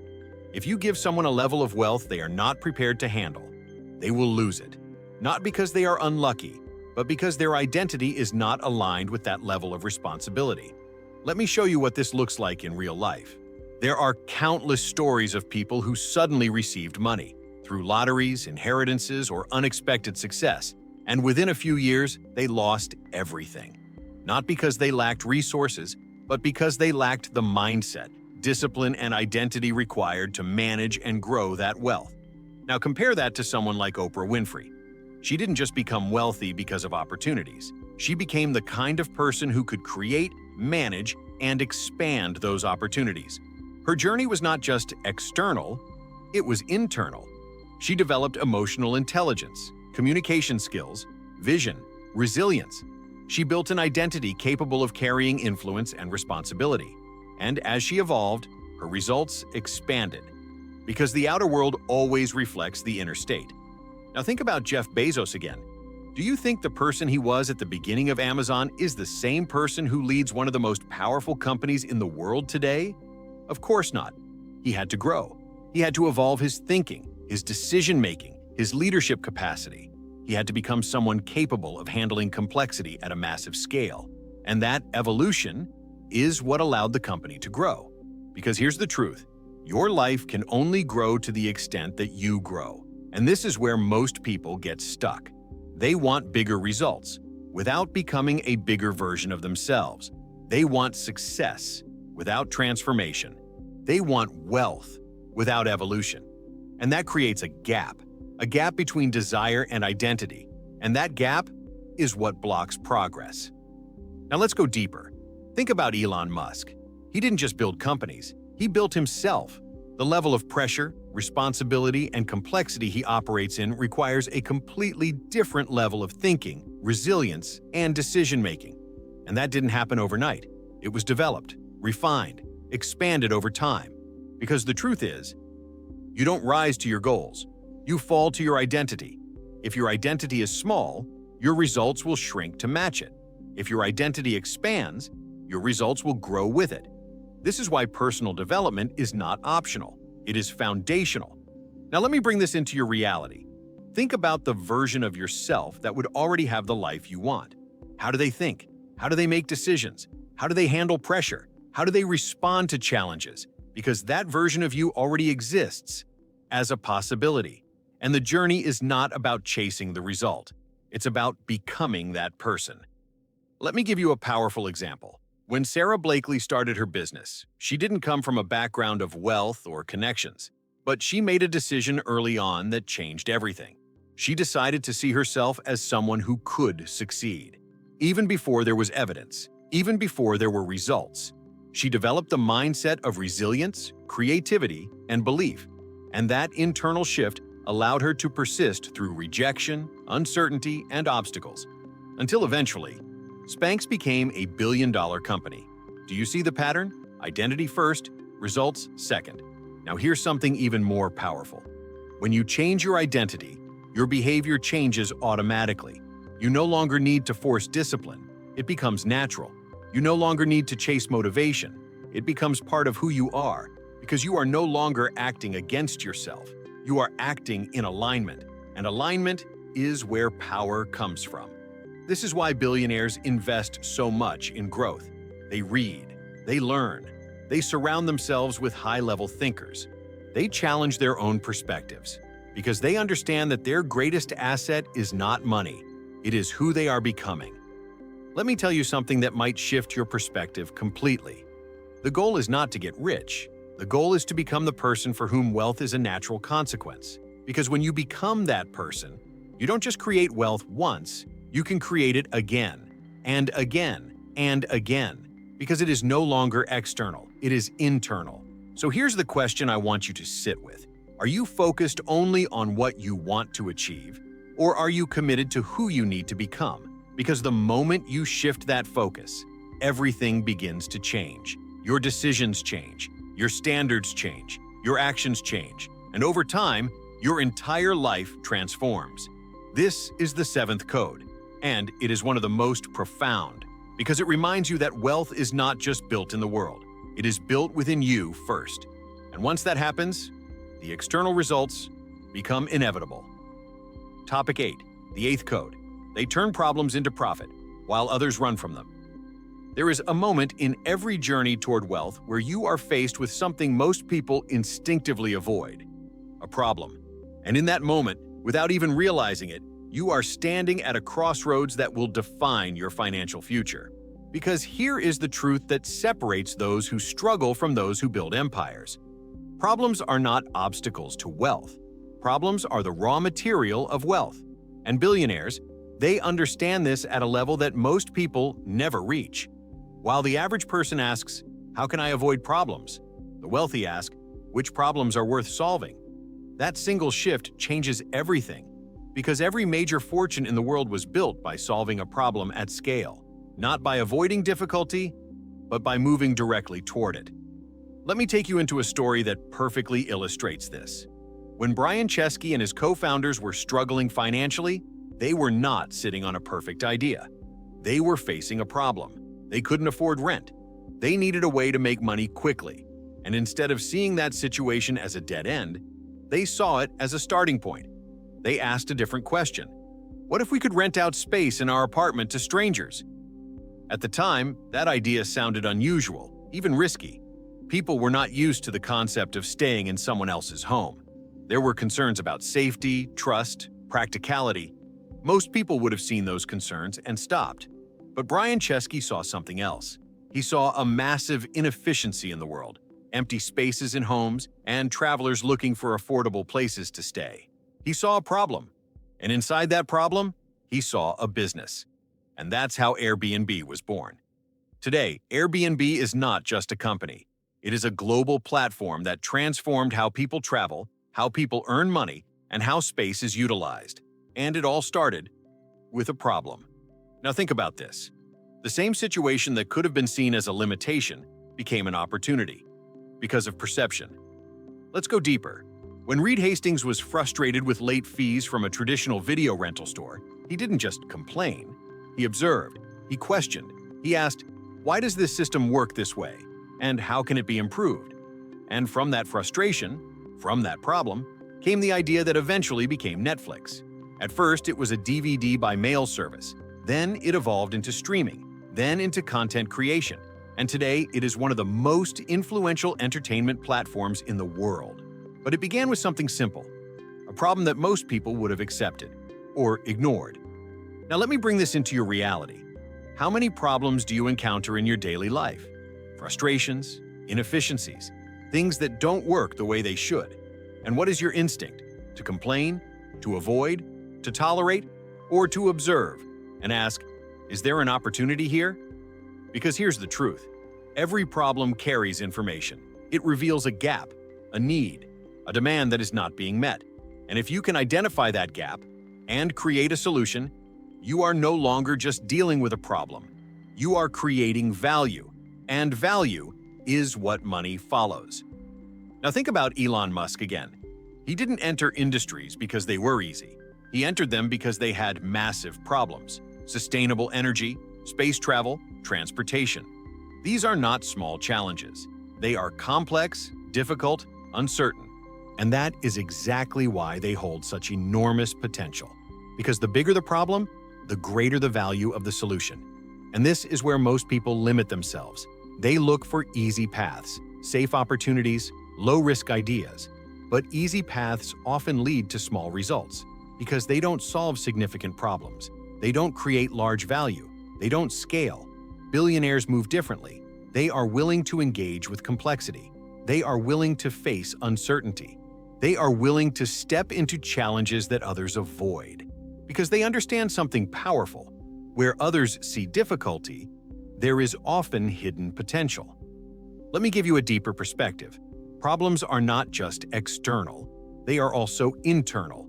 If you give someone a level of wealth they are not prepared to handle, they will lose it. Not because they are unlucky, but because their identity is not aligned with that level of responsibility. Let me show you what this looks like in real life. There are countless stories of people who suddenly received money through lotteries, inheritances, or unexpected success, and within a few years, they lost everything. Not because they lacked resources, but because they lacked the mindset, discipline, and identity required to manage and grow that wealth. Now compare that to someone like Oprah Winfrey. She didn't just become wealthy because of opportunities. She became the kind of person who could create, manage, and expand those opportunities. Her journey was not just external, it was internal. She developed emotional intelligence, communication skills, vision, resilience. She built an identity capable of carrying influence and responsibility. And as she evolved, her results expanded. Because the outer world always reflects the inner state. Now think about Jeff Bezos again. Do you think the person he was at the beginning of Amazon is the same person who leads one of the most powerful companies in the world today? Of course not. He had to grow. He had to evolve his thinking, his decision-making, his leadership capacity. He had to become someone capable of handling complexity at a massive scale. And that evolution is what allowed the company to grow. Because here's the truth. Your life can only grow to the extent that you grow. And this is where most people get stuck. They want bigger results without becoming a bigger version of themselves. They want success without transformation. They want wealth without evolution. And that creates a gap between desire and identity. And that gap is what blocks progress. Now let's go deeper. Think about Elon Musk. He didn't just build companies, he built himself. The level of pressure, responsibility, and complexity he operates in requires a completely different level of thinking, resilience, and decision-making. And that didn't happen overnight. It was developed, refined, expanded over time. Because the truth is, you don't rise to your goals. You fall to your identity. If your identity is small, your results will shrink to match it. If your identity expands, your results will grow with it. This is why personal development is not optional. It is foundational. Now let me bring this into your reality. Think about the version of yourself that would already have the life you want. How do they think? How do they make decisions? How do they handle pressure? How do they respond to challenges? Because that version of you already exists as a possibility. And the journey is not about chasing the result. It's about becoming that person. Let me give you a powerful example. When Sarah Blakely started her business, she didn't come from a background of wealth or connections, but she made a decision early on that changed everything. She decided to see herself as someone who could succeed. Even before there was evidence, even before there were results, she developed the mindset of resilience, creativity, and belief. And that internal shift allowed her to persist through rejection, uncertainty, and obstacles. Until eventually, Spanx became a billion-dollar company. Do you see the pattern? Identity first, results second. Now here's something even more powerful. When you change your identity, your behavior changes automatically. You no longer need to force discipline. It becomes natural. You no longer need to chase motivation. It becomes part of who you are, because you are no longer acting against yourself. You are acting in alignment, and alignment is where power comes from. This is why billionaires invest so much in growth. They read, they learn, they surround themselves with high-level thinkers. They challenge their own perspectives because they understand that their greatest asset is not money, it is who they are becoming. Let me tell you something that might shift your perspective completely. The goal is not to get rich. The goal is to become the person for whom wealth is a natural consequence. Because when you become that person, you don't just create wealth once, you can create it again, and again, and again, because it is no longer external, it is internal. So here's the question I want you to sit with. Are you focused only on what you want to achieve, or are you committed to who you need to become? Because the moment you shift that focus, everything begins to change. Your decisions change, your standards change, your actions change, and over time, your entire life transforms. This is the seventh code, and it is one of the most profound because it reminds you that wealth is not just built in the world. It is built within you first. And once that happens, the external results become inevitable. Topic 8, the eighth code. They turn problems into profit, while others run from them. There is a moment in every journey toward wealth where you are faced with something most people instinctively avoid, a problem. And in that moment, without even realizing it, you are standing at a crossroads that will define your financial future. Because here is the truth that separates those who struggle from those who build empires. Problems are not obstacles to wealth. Problems are the raw material of wealth. And billionaires, they understand this at a level that most people never reach. While the average person asks, "How can I avoid problems?" the wealthy ask, "Which problems are worth solving?" That single shift changes everything, because every major fortune in the world was built by solving a problem at scale, not by avoiding difficulty, but by moving directly toward it. Let me take you into a story that perfectly illustrates this. When Brian Chesky and his co-founders were struggling financially, they were not sitting on a perfect idea. They were facing a problem. They couldn't afford rent. They needed a way to make money quickly. And instead of seeing that situation as a dead end, they saw it as a starting point. They asked a different question. What if we could rent out space in our apartment to strangers? At the time, that idea sounded unusual, even risky. People were not used to the concept of staying in someone else's home. There were concerns about safety, trust, practicality. Most people would have seen those concerns and stopped. But Brian Chesky saw something else. He saw a massive inefficiency in the world, empty spaces in homes, and travelers looking for affordable places to stay. He saw a problem, and inside that problem, he saw a business. And that's how Airbnb was born. Today, Airbnb is not just a company. It is a global platform that transformed how people travel, how people earn money, and how space is utilized. And it all started with a problem. Now think about this. The same situation that could have been seen as a limitation became an opportunity because of perception. Let's go deeper. When Reed Hastings was frustrated with late fees from a traditional video rental store, he didn't just complain. He observed, he questioned, he asked, "Why does this system work this way? And how can it be improved?" And from that frustration, from that problem, came the idea that eventually became Netflix. At first, it was a DVD by mail service. Then it evolved into streaming, then into content creation. And today, it is one of the most influential entertainment platforms in the world. But it began with something simple, a problem that most people would have accepted or ignored. Now let me bring this into your reality. How many problems do you encounter in your daily life? Frustrations, inefficiencies, things that don't work the way they should. And what is your instinct? To complain, to avoid, to tolerate, or to observe and ask, is there an opportunity here? Because here's the truth. Every problem carries information. It reveals a gap, a need, a demand that is not being met. And if you can identify that gap and create a solution, you are no longer just dealing with a problem. You are creating value, and value is what money follows. Now think about Elon Musk again. He didn't enter industries because they were easy. He entered them because they had massive problems: sustainable energy, space travel, transportation. These are not small challenges. They are complex, difficult, uncertain. And that is exactly why they hold such enormous potential. Because the bigger the problem, the greater the value of the solution. And this is where most people limit themselves. They look for easy paths, safe opportunities, low-risk ideas. But easy paths often lead to small results because they don't solve significant problems. They don't create large value. They don't scale. Billionaires move differently. They are willing to engage with complexity. They are willing to face uncertainty. They are willing to step into challenges that others avoid because they understand something powerful. Where others see difficulty, there is often hidden potential. Let me give you a deeper perspective. Problems are not just external, they are also internal.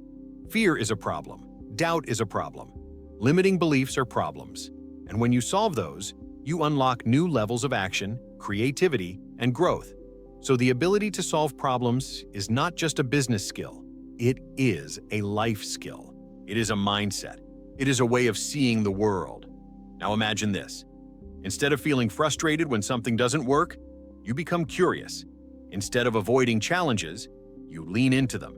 Fear is a problem, doubt is a problem, limiting beliefs are problems. And when you solve those, you unlock new levels of action, creativity, and growth. So the ability to solve problems is not just a business skill, it is a life skill. It is a mindset. It is a way of seeing the world. Now imagine this. Instead of feeling frustrated when something doesn't work, you become curious. Instead of avoiding challenges, you lean into them.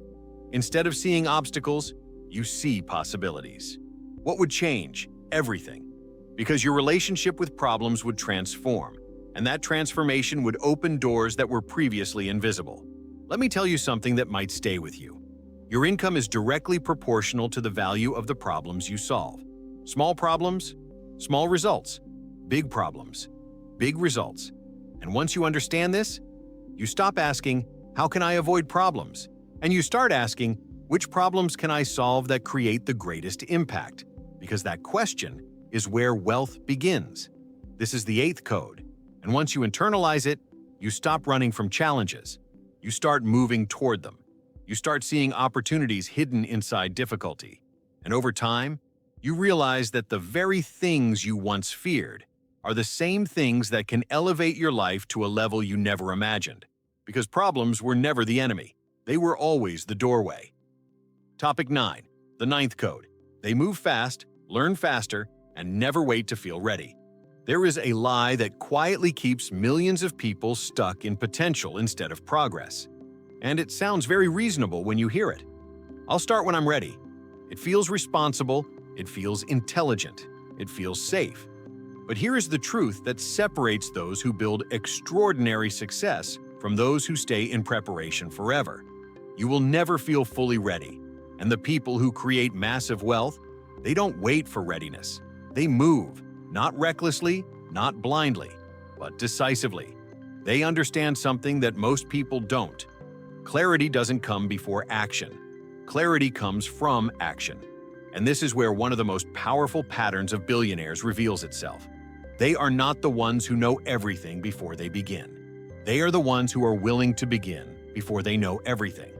Instead of seeing obstacles, you see possibilities. What would change? Everything. Because your relationship with problems would transform, and that transformation would open doors that were previously invisible. Let me tell you something that might stay with you. Your income is directly proportional to the value of the problems you solve. Small problems, small results. Big problems, big results. And once you understand this, you stop asking, how can I avoid problems? And you start asking, which problems can I solve that create the greatest impact? Because that question is where wealth begins. This is the 8th code. And once you internalize it, you stop running from challenges. You start moving toward them. You start seeing opportunities hidden inside difficulty. And over time, you realize that the very things you once feared are the same things that can elevate your life to a level you never imagined. Because problems were never the enemy. They were always the doorway. Topic 9. The 9th code. They move fast, learn faster, and never wait to feel ready. There is a lie that quietly keeps millions of people stuck in potential instead of progress. And it sounds very reasonable when you hear it. I'll start when I'm ready. It feels responsible, it feels intelligent, it feels safe. But here is the truth that separates those who build extraordinary success from those who stay in preparation forever. You will never feel fully ready. And the people who create massive wealth, they don't wait for readiness. They move, not recklessly, not blindly, but decisively. They understand something that most people don't. Clarity doesn't come before action. Clarity comes from action. And this is where one of the most powerful patterns of billionaires reveals itself. They are not the ones who know everything before they begin. They are the ones who are willing to begin before they know everything.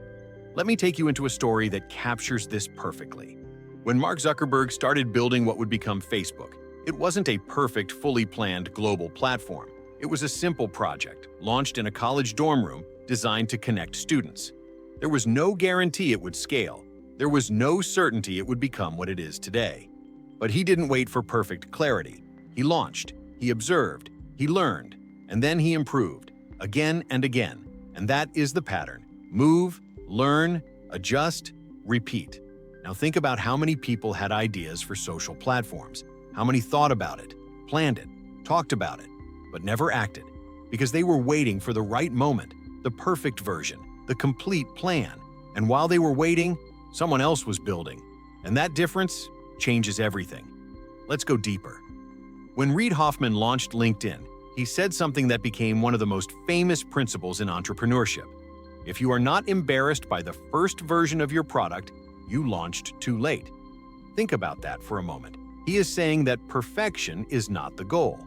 Let me take you into a story that captures this perfectly. When Mark Zuckerberg started building what would become Facebook, it wasn't a perfect, fully planned global platform. It was a simple project, launched in a college dorm room designed to connect students. There was no guarantee it would scale. There was no certainty it would become what it is today. But he didn't wait for perfect clarity. He launched, he observed, he learned, and then he improved, again and again. And that is the pattern. Move, learn, adjust, repeat. Now think about how many people had ideas for social platforms, how many thought about it, planned it, talked about it, but never acted, because they were waiting for the right moment, the perfect version, the complete plan. And while they were waiting, someone else was building. And that difference changes everything. Let's go deeper. When Reid Hoffman launched LinkedIn, he said something that became one of the most famous principles in entrepreneurship. If you are not embarrassed by the first version of your product, you launched too late. Think about that for a moment. He is saying that perfection is not the goal.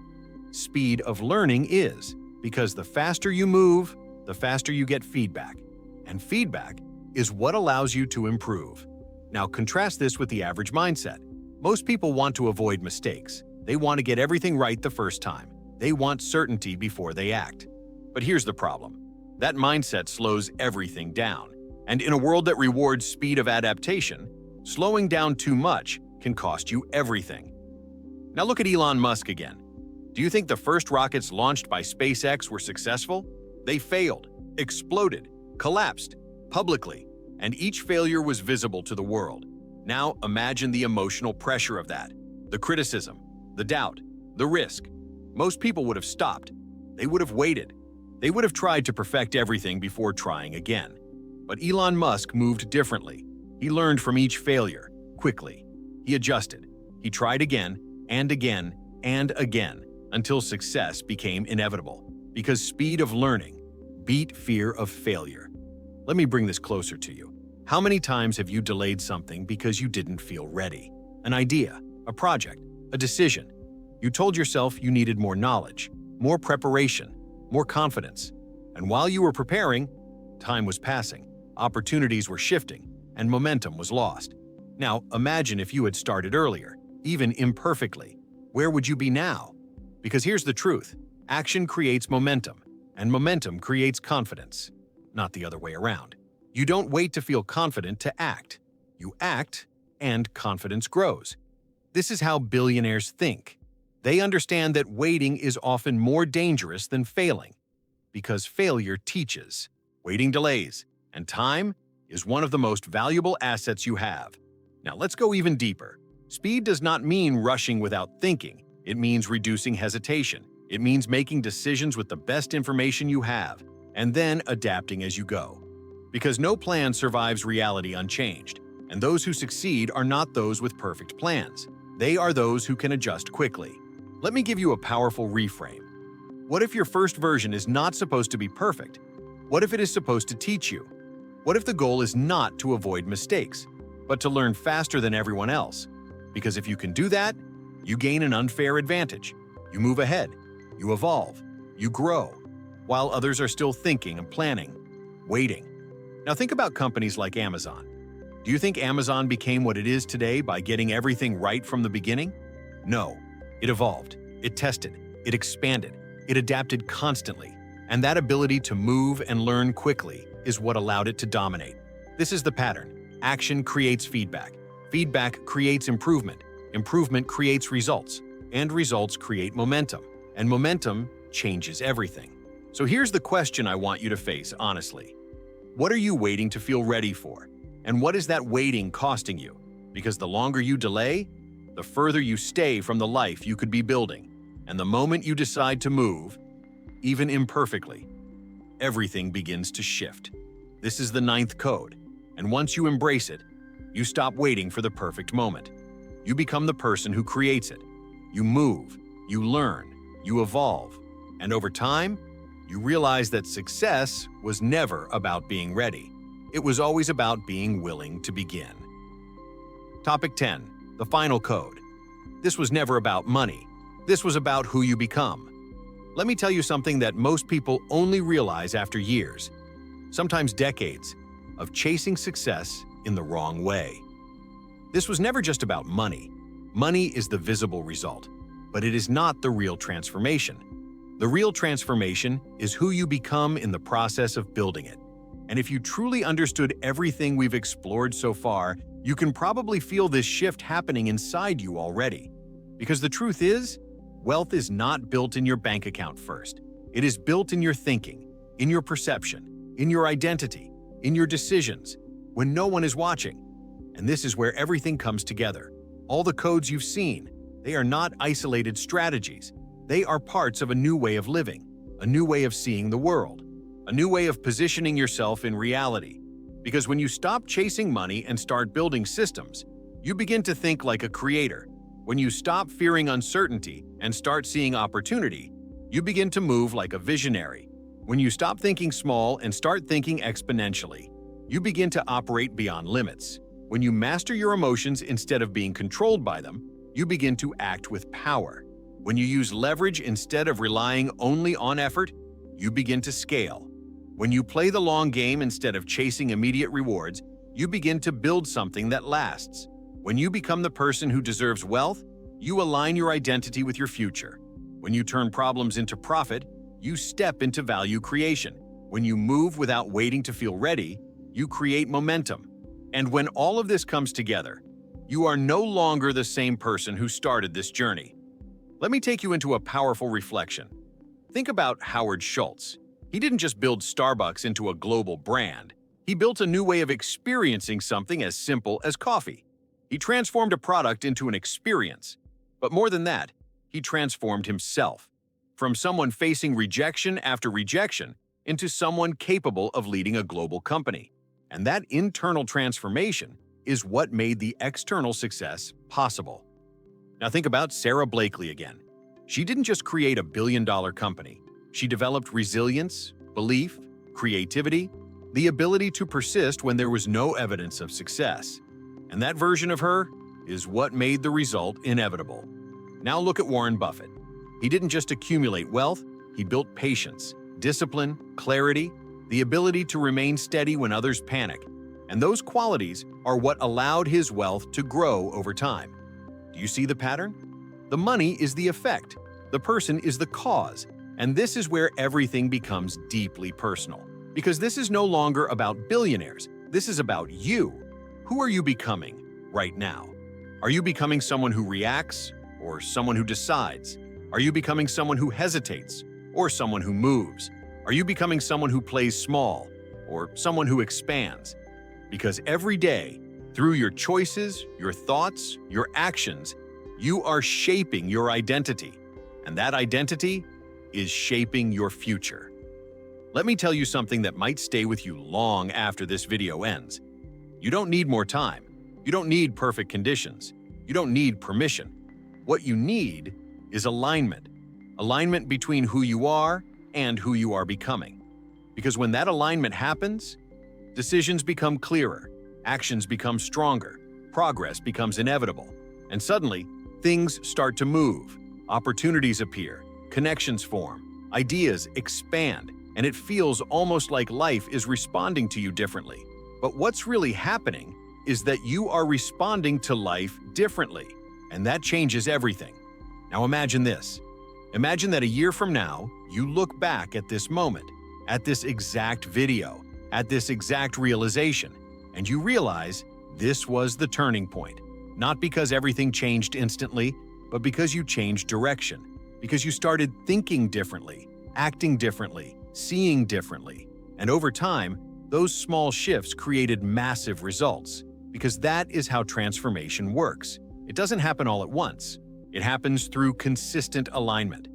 Speed of learning is, because the faster you move, the faster you get feedback. And feedback is what allows you to improve. Now contrast this with the average mindset. Most people want to avoid mistakes. They want to get everything right the first time. They want certainty before they act. But here's the problem. That mindset slows everything down. And in a world that rewards speed of adaptation, slowing down too much can cost you everything. Now look at Elon Musk again. Do you think the first rockets launched by SpaceX were successful? They failed, exploded, collapsed, publicly, and each failure was visible to the world. Now imagine the emotional pressure of that. The criticism, the doubt, the risk. Most people would have stopped. They would have waited. They would have tried to perfect everything before trying again. But Elon Musk moved differently. He learned from each failure, quickly. He adjusted. He tried again, and again, and again, until success became inevitable. Because speed of learning beat fear of failure. Let me bring this closer to you. How many times have you delayed something because you didn't feel ready? An idea, a project, a decision. You told yourself you needed more knowledge, more preparation, more confidence. And while you were preparing, time was passing, opportunities were shifting, and momentum was lost. Now, imagine if you had started earlier, even imperfectly. Where would you be now? Because here's the truth. Action creates momentum, and momentum creates confidence. Not the other way around. You don't wait to feel confident to act. You act, and confidence grows. This is how billionaires think. They understand that waiting is often more dangerous than failing, because failure teaches, waiting delays, and time is one of the most valuable assets you have. Now let's go even deeper. Speed does not mean rushing without thinking. It means reducing hesitation. It means making decisions with the best information you have, and then adapting as you go. Because no plan survives reality unchanged, and those who succeed are not those with perfect plans. They are those who can adjust quickly. Let me give you a powerful reframe. What if your first version is not supposed to be perfect? What if it is supposed to teach you? What if the goal is not to avoid mistakes, but to learn faster than everyone else? Because if you can do that, you gain an unfair advantage. You move ahead, you evolve, you grow, while others are still thinking and planning, waiting. Now think about companies like Amazon. Do you think Amazon became what it is today by getting everything right from the beginning? No. It evolved, it tested, it expanded, it adapted constantly, and that ability to move and learn quickly is what allowed it to dominate. This is the pattern. Action creates feedback. Feedback creates improvement. Improvement creates results. And results create momentum. And momentum changes everything. So here's the question I want you to face honestly. What are you waiting to feel ready for? And what is that waiting costing you? Because the longer you delay, the further you stay from the life you could be building. And the moment you decide to move, even imperfectly, everything begins to shift. This is the 9th code. And once you embrace it, you stop waiting for the perfect moment. You become the person who creates it. You move, you learn, you evolve. And over time, you realize that success was never about being ready. It was always about being willing to begin. Topic 10. The final code. This was never about money. This was about who you become. Let me tell you something that most people only realize after years, sometimes decades, of chasing success in the wrong way. This was never just about money. Money is the visible result, but it is not the real transformation. The real transformation is who you become in the process of building it. And if you truly understood everything we've explored so far, you can probably feel this shift happening inside you already. Because the truth is, wealth is not built in your bank account first. It is built in your thinking, in your perception, in your identity, in your decisions, when no one is watching. And this is where everything comes together. All the codes you've seen, they are not isolated strategies. They are parts of a new way of living, a new way of seeing the world, a new way of positioning yourself in reality. Because when you stop chasing money and start building systems, you begin to think like a creator. When you stop fearing uncertainty and start seeing opportunity, you begin to move like a visionary. When you stop thinking small and start thinking exponentially, you begin to operate beyond limits. When you master your emotions instead of being controlled by them, you begin to act with power. When you use leverage instead of relying only on effort, you begin to scale. When you play the long game instead of chasing immediate rewards, you begin to build something that lasts. When you become the person who deserves wealth, you align your identity with your future. When you turn problems into profit, you step into value creation. When you move without waiting to feel ready, you create momentum. And when all of this comes together, you are no longer the same person who started this journey. Let me take you into a powerful reflection. Think about Howard Schultz. He didn't just build Starbucks into a global brand. He built a new way of experiencing something as simple as coffee. He transformed a product into an experience. But more than that, he transformed himself from someone facing rejection after rejection into someone capable of leading a global company. And that internal transformation is what made the external success possible. Now think about Sarah Blakely again. She didn't just create a billion-dollar company. She developed resilience, belief, creativity, the ability to persist when there was no evidence of success. And that version of her is what made the result inevitable. Now look at Warren Buffett. He didn't just accumulate wealth, he built patience, discipline, clarity, the ability to remain steady when others panic. And those qualities are what allowed his wealth to grow over time. Do you see the pattern? The money is the effect, the person is the cause, and this is where everything becomes deeply personal. Because this is no longer about billionaires, this is about you. Who are you becoming right now? Are you becoming someone who reacts or someone who decides? Are you becoming someone who hesitates or someone who moves? Are you becoming someone who plays small or someone who expands? Because every day, through your choices, your thoughts, your actions, you are shaping your identity. And that identity is shaping your future. Let me tell you something that might stay with you long after this video ends. You don't need more time. You don't need perfect conditions. You don't need permission. What you need is alignment. Alignment between who you are and who you are becoming. Because when that alignment happens, decisions become clearer, actions become stronger, progress becomes inevitable, and suddenly, things start to move, opportunities appear, connections form, ideas expand, and it feels almost like life is responding to you differently. But what's really happening is that you are responding to life differently, and that changes everything. Now imagine this. Imagine that a year from now, you look back at this moment, at this exact video, at this exact realization, and you realize this was the turning point. Not because everything changed instantly, but because you changed direction, because you started thinking differently, acting differently, seeing differently. And over time, those small shifts created massive results, because that is how transformation works. It doesn't happen all at once. It happens through consistent alignment,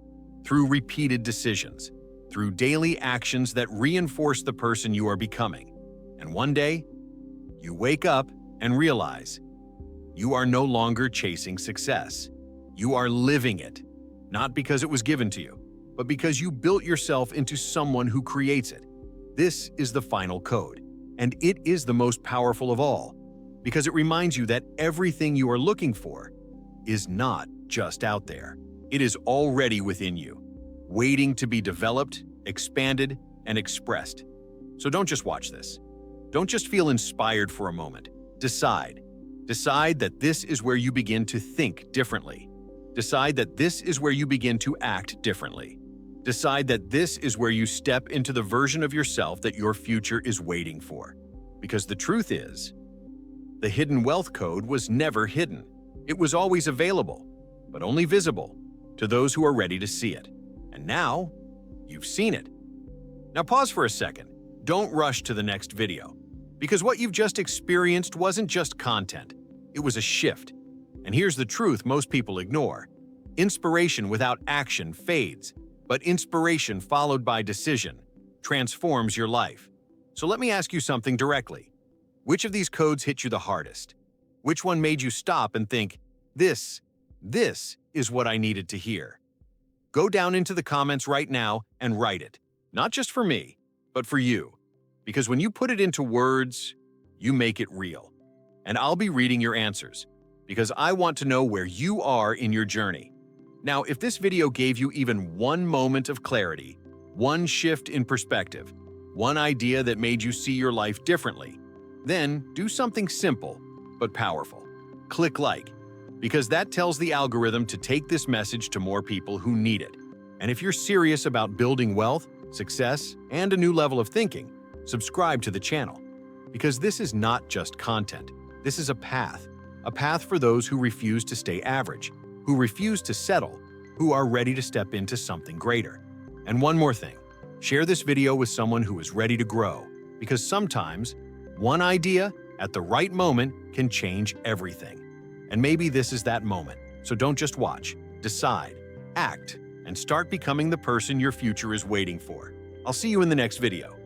through repeated decisions, through daily actions that reinforce the person you are becoming. And one day, you wake up and realize you are no longer chasing success. You are living it, not because it was given to you, but because you built yourself into someone who creates it. This is the final code, and it is the most powerful of all, because it reminds you that everything you are looking for is not just out there. It is already within you, waiting to be developed, expanded, and expressed. So don't just watch this. Don't just feel inspired for a moment. Decide. Decide that this is where you begin to think differently. Decide that this is where you begin to act differently. Decide that this is where you step into the version of yourself that your future is waiting for. Because the truth is, the hidden wealth code was never hidden. It was always available, but only visible to those who are ready to see it. And now, you've seen it. Now pause for a second. Don't rush to the next video. Because what you've just experienced wasn't just content. It was a shift. And here's the truth most people ignore. Inspiration without action fades, but inspiration followed by decision transforms your life. So let me ask you something directly. Which of these codes hit you the hardest? Which one made you stop and think, this is what I needed to hear? Go down into the comments right now and write it. Not just for me, but for you. Because when you put it into words, you make it real. And I'll be reading your answers, because I want to know where you are in your journey. Now, if this video gave you even one moment of clarity, one shift in perspective, one idea that made you see your life differently, then do something simple but powerful. Click like, because that tells the algorithm to take this message to more people who need it. And if you're serious about building wealth, success, and a new level of thinking, subscribe to the channel. Because this is not just content. This is a path for those who refuse to stay average, who refuse to settle, who are ready to step into something greater. And one more thing, share this video with someone who is ready to grow, because sometimes one idea at the right moment can change everything. And maybe this is that moment. So don't just watch, decide, act, and start becoming the person your future is waiting for. I'll see you in the next video.